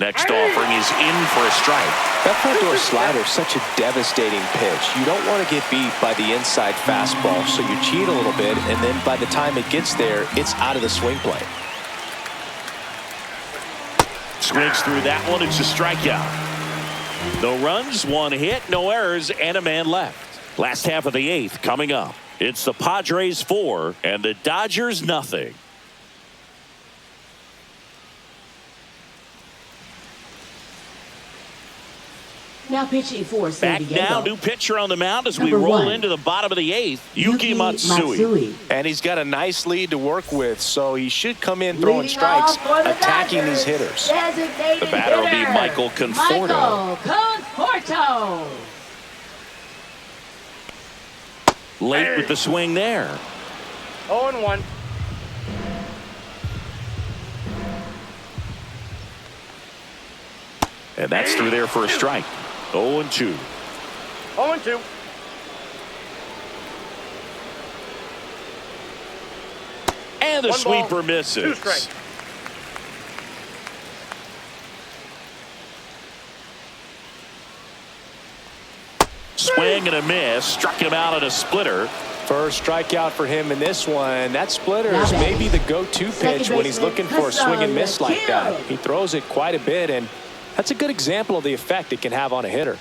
Next offering is in for a strike. That front door slider is such a devastating pitch. You don't want to get beat by the inside fastball, so you cheat a little bit, and then by the time it gets there, it's out of the swing plane. Swings through that one. It's a strikeout. No runs, 1 hit, no errors, and a man left. Last half of the 8th coming up. It's the Padres 4 and the Dodgers nothing. Now pitching for San Back Diego. now, new pitcher on the mound as we Number roll 1, into the bottom of the 8th. Yuki Matsui. And he's got a nice lead to work with, so he should come in throwing strikes, attacking these hitters. The batter will be Michael Conforto. Late with the swing there. 0-1. And that's through there for a strike. 0-2. 0-2. And the 1 ball, sweeper misses. 2 strikes. Swing and a miss. Struck him out at a splitter. First strikeout for him in this one. That splitter is maybe the go-to pitch when he's looking for a swing and miss like that. He throws it quite a bit, and that's a good example of the effect it can have on a hitter.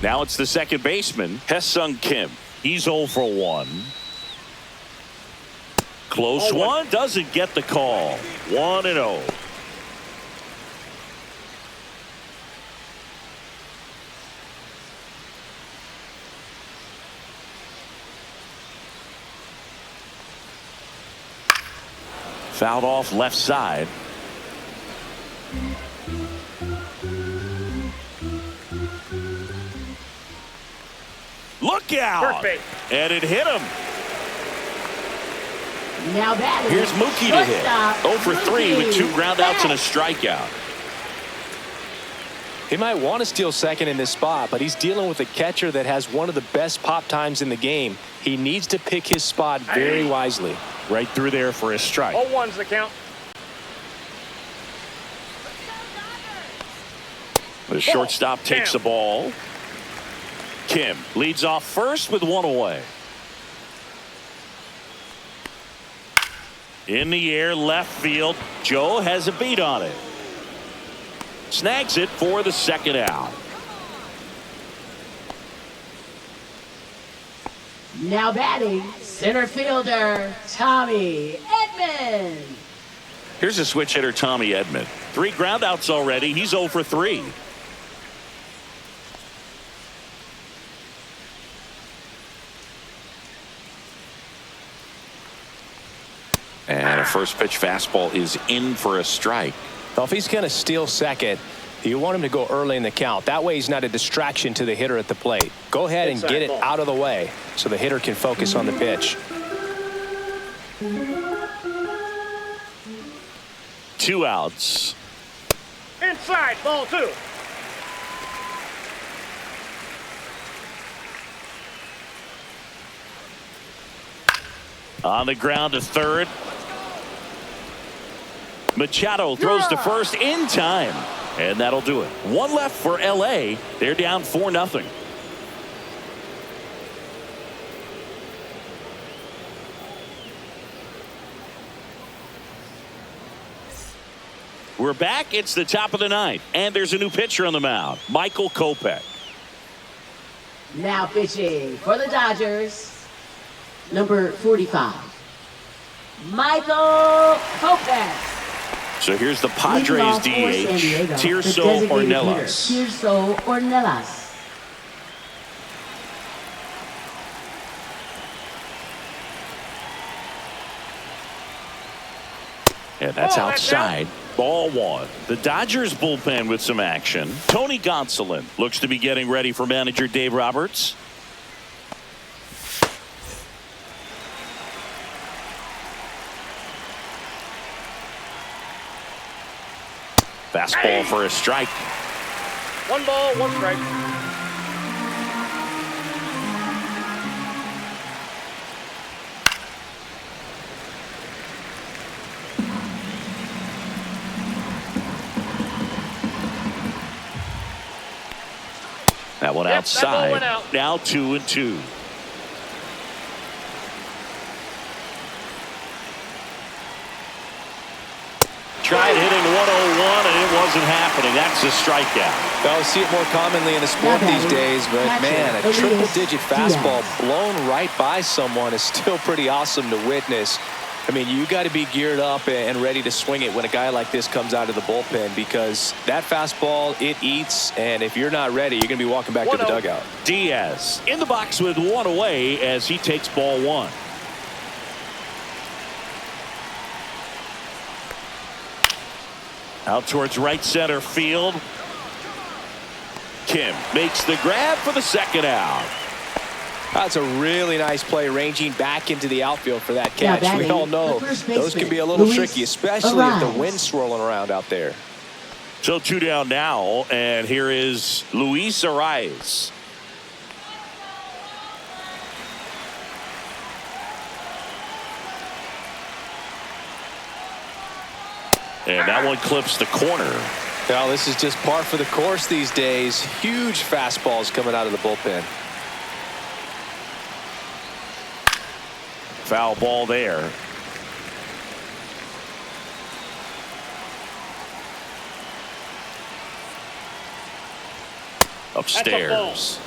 Now it's the second baseman, Hesung Kim. He's 0 for 1. Close one, doesn't get the call. 1-0. Fouled off left side. Look out! First base. And it hit him. Now that Here's Mookie to hit. 0 for 3 with 2 groundouts and a strikeout. He might want to steal second in this spot, but he's dealing with a catcher that has one of the best pop times in the game. He needs to pick his spot very wisely. Right through there for a strike. 0-1's the count. The shortstop takes the ball. Kim leads off first with 1 away. In the air, left field. Joe has a beat on it. Snags it for the second out. Now batting, center fielder Tommy Edman. Here's a switch hitter, Tommy Edman. 3 groundouts already. He's 0 for 3. And a first pitch fastball is in for a strike. Well, if he's going to steal second, you want him to go early in the count. That way he's not a distraction to the hitter at the plate. Go ahead and get it out of the way so the hitter can focus on the pitch. 2 outs. Inside, ball 2. On the ground to third. Machado throws to first in time. And that'll do it. 1 left for LA. They're down 4-0. We're back. It's the top of the 9th. And there's a new pitcher on the mound. Michael Kopech. Now pitching for the Dodgers, number 45, Michael Kopech. So here's the Padres DH, Tirso Ornelas. Tirso Ornelas. And that's outside. Ball 1. The Dodgers bullpen with some action. Tony Gonsolin looks to be getting ready for manager Dave Roberts. Fastball for a strike. 1 ball, 1 strike. That one Yep, that ball outside. went out. Now 2-2. Tried hitting 101 and it wasn't happening. That's a strikeout. Well, we see it more commonly in the sport these days, but man, a triple-digit fastball blown right by someone is still pretty awesome to witness. I mean, you got to be geared up and ready to swing it when a guy like this comes out of the bullpen, because that fastball, it eats, and if you're not ready, you're going to be walking back to the dugout. Diaz in the box with one away as he takes ball one. Out towards right center field. Kim makes the grab for the second out. That's a really nice play, ranging back into the outfield for that catch. We all know those can be a little tricky, especially if the wind's swirling around out there. So 2 down now, and here is Luis Arias. And that one clips the corner. Well, this is just par for the course these days. Huge fastballs coming out of the bullpen. Foul ball there. Upstairs.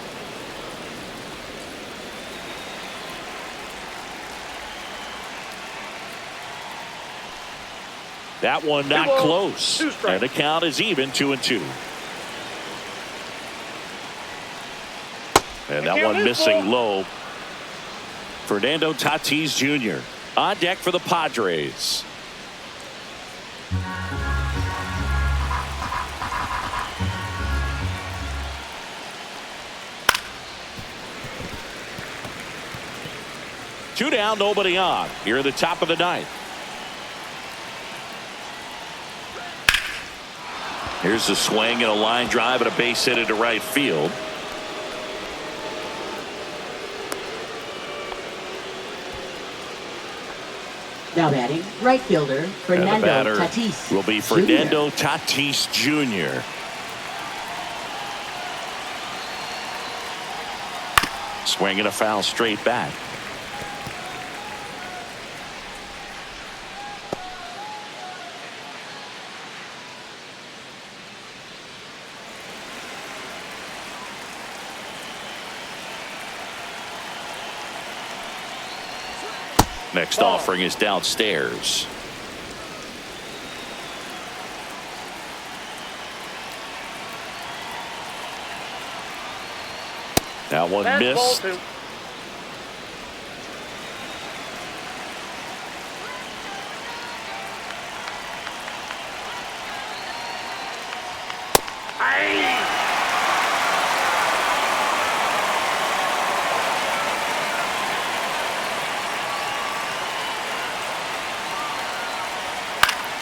That one not close. And the count is even 2-2. And that one missing low. Fernando Tatis Jr. on deck for the Padres. Two down, nobody on. Here at the top of the ninth. Here's a swing and a line drive and a base hit into right field. Now batting, right fielder, Fernando Tatis. Will be Fernando Tatis Jr. Swing and a foul straight back. Next offering is downstairs. That one missed.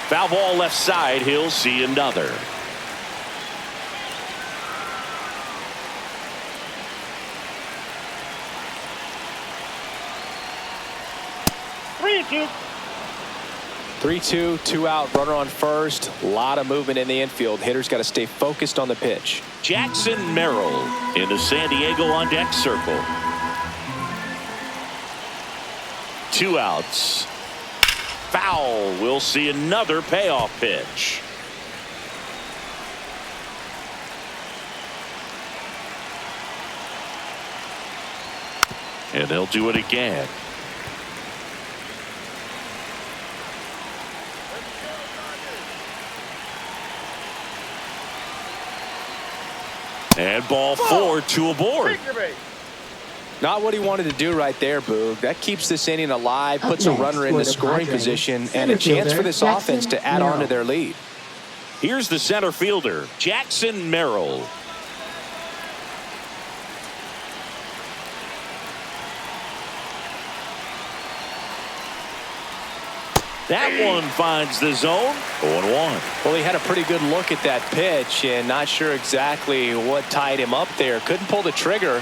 Foul ball left side. He'll see another. Three-two. 3-2, 2 out, runner on first. A lot of movement in the infield. Hitters got to stay focused on the pitch. Jackson Merrill in the San Diego on deck circle. 2 outs. Foul. We'll see another payoff pitch. And they'll do it again. And ball 4, 2 aboard. Not what he wanted to do right there, Boog. That keeps this inning alive, puts a runner in the scoring position, and a chance for this offense to add on to their lead. Here's the center fielder, Jackson Merrill. That one finds the zone. 0-1. Well, he had a pretty good look at that pitch and not sure exactly what tied him up there. Couldn't pull the trigger.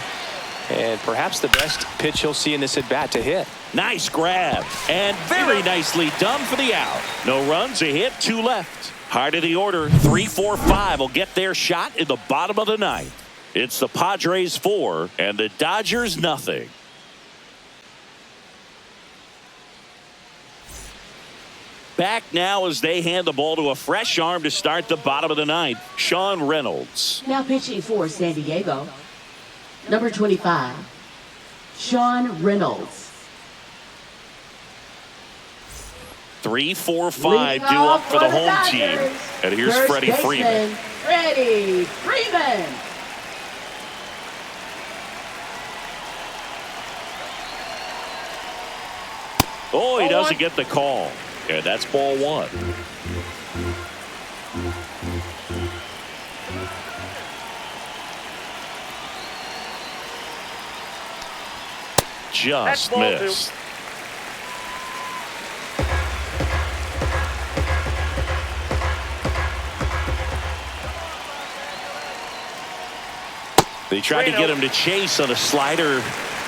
And perhaps the best pitch he'll see in this at bat to hit. Nice grab and very nicely done for the out. No runs, a hit, 2 left. High to the order, 3, 4, 5 will get their shot in the bottom of the ninth. It's the Padres 4 and the Dodgers nothing. Back now as they hand the ball to a fresh arm to start the bottom of the ninth, Sean Reynolds. Now pitching for San Diego, number 25, Sean Reynolds. 3, 4, 5 due up for the home team. And here's Freddie Freeman. Freddie Freeman. Oh, he doesn't get the call. And that's ball 1. Just missed. They tried to get him to chase on a slider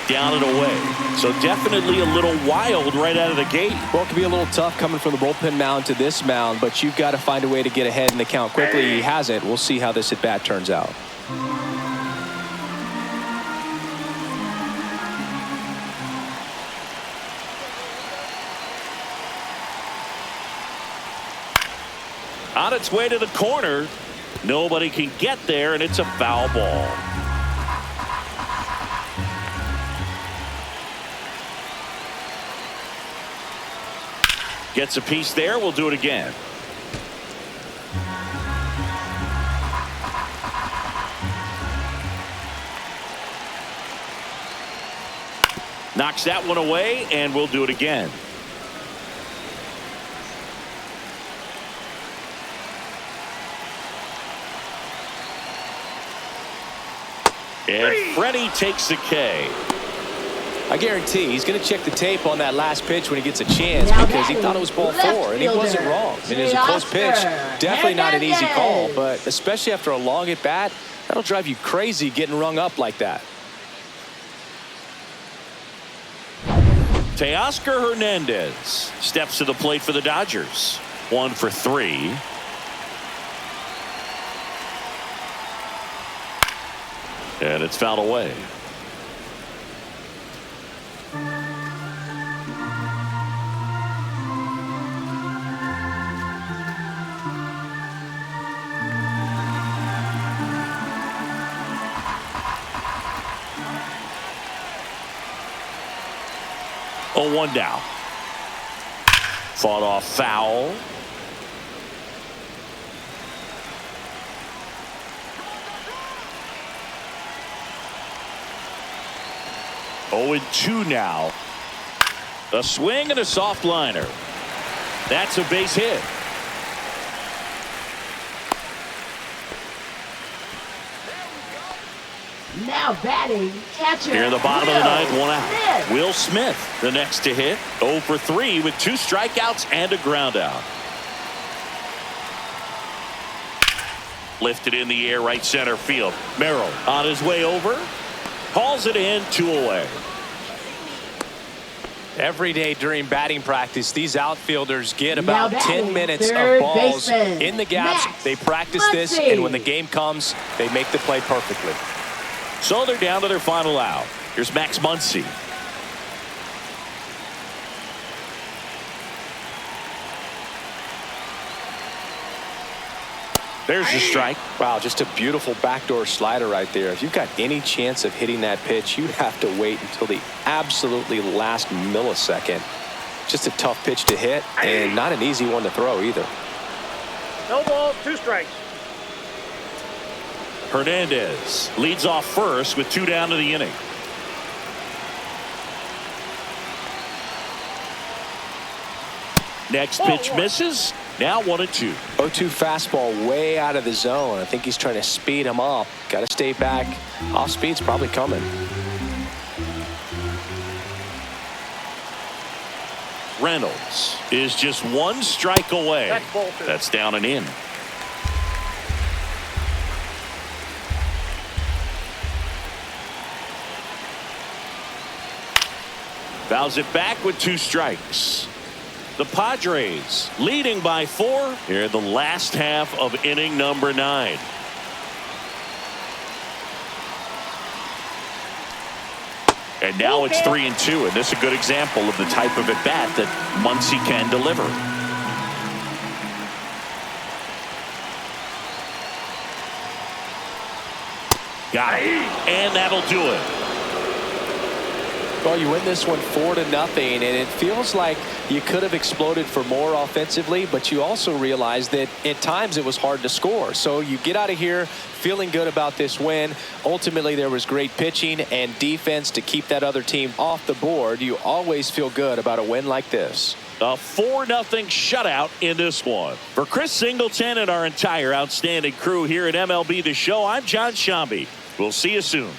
down and away. So definitely a little wild right out of the gate. Well, it could be a little tough coming from the bullpen mound to this mound, but you've got to find a way to get ahead in the count quickly. He hasn't. We'll see how this at-bat turns out. On its way to the corner. Nobody can get there, and it's a foul ball. Gets a piece there. We'll do it again. Knocks that one away, and we'll do it again. And Freddie takes the K. I guarantee he's going to check the tape on that last pitch when he gets a chance because he thought it was ball 4, and he wasn't wrong. It is a close pitch. Definitely not an easy call, but especially after a long at-bat, that'll drive you crazy getting rung up like that. Teoscar Hernandez steps to the plate for the Dodgers. 1 for 3. And it's fouled away. Oh, 1 down. Fought off foul. Oh, and 2 now. A swing and a soft liner. That's a base hit. Now batting, catcher. Here in the bottom of the ninth, 1 out. Smith. Will Smith, the next to hit. 0 for 3 with 2 strikeouts and a ground out. Lifted in the air, right center field. Merrill on his way over. Calls it in, 2 away. Every day during batting practice, these outfielders get about 10 minutes of balls in the gaps. They practice this, and when the game comes, they make the play perfectly. So they're down to their final out. Here's Max Muncy. There's the strike. Wow, just a beautiful backdoor slider right there. If you've got any chance of hitting that pitch, you'd have to wait until the absolutely last millisecond. Just a tough pitch to hit, and not an easy one to throw either. No balls, 2 strikes. Hernandez leads off first with 2 down to the inning. Next pitch misses. Now 1-2. 0-2 fastball way out of the zone. I think he's trying to speed him up. Got to stay back. Off speed's probably coming. Reynolds is just 1 strike away. That's down and in. Fouls it back with 2 strikes. The Padres leading by 4 here in the last half of inning number 9. And now it's 3-2, and this is a good example of the type of at-bat that Muncy can deliver. Got it. And that'll do it. Well, you win this one 4-0, and it feels like you could have exploded for more offensively, but you also realize that at times it was hard to score. So you get out of here feeling good about this win. Ultimately, there was great pitching and defense to keep that other team off the board. You always feel good about a win like this. A 4-0 shutout in this one. For Chris Singleton and our entire outstanding crew here at MLB The Show, I'm John Shambi. We'll see you soon.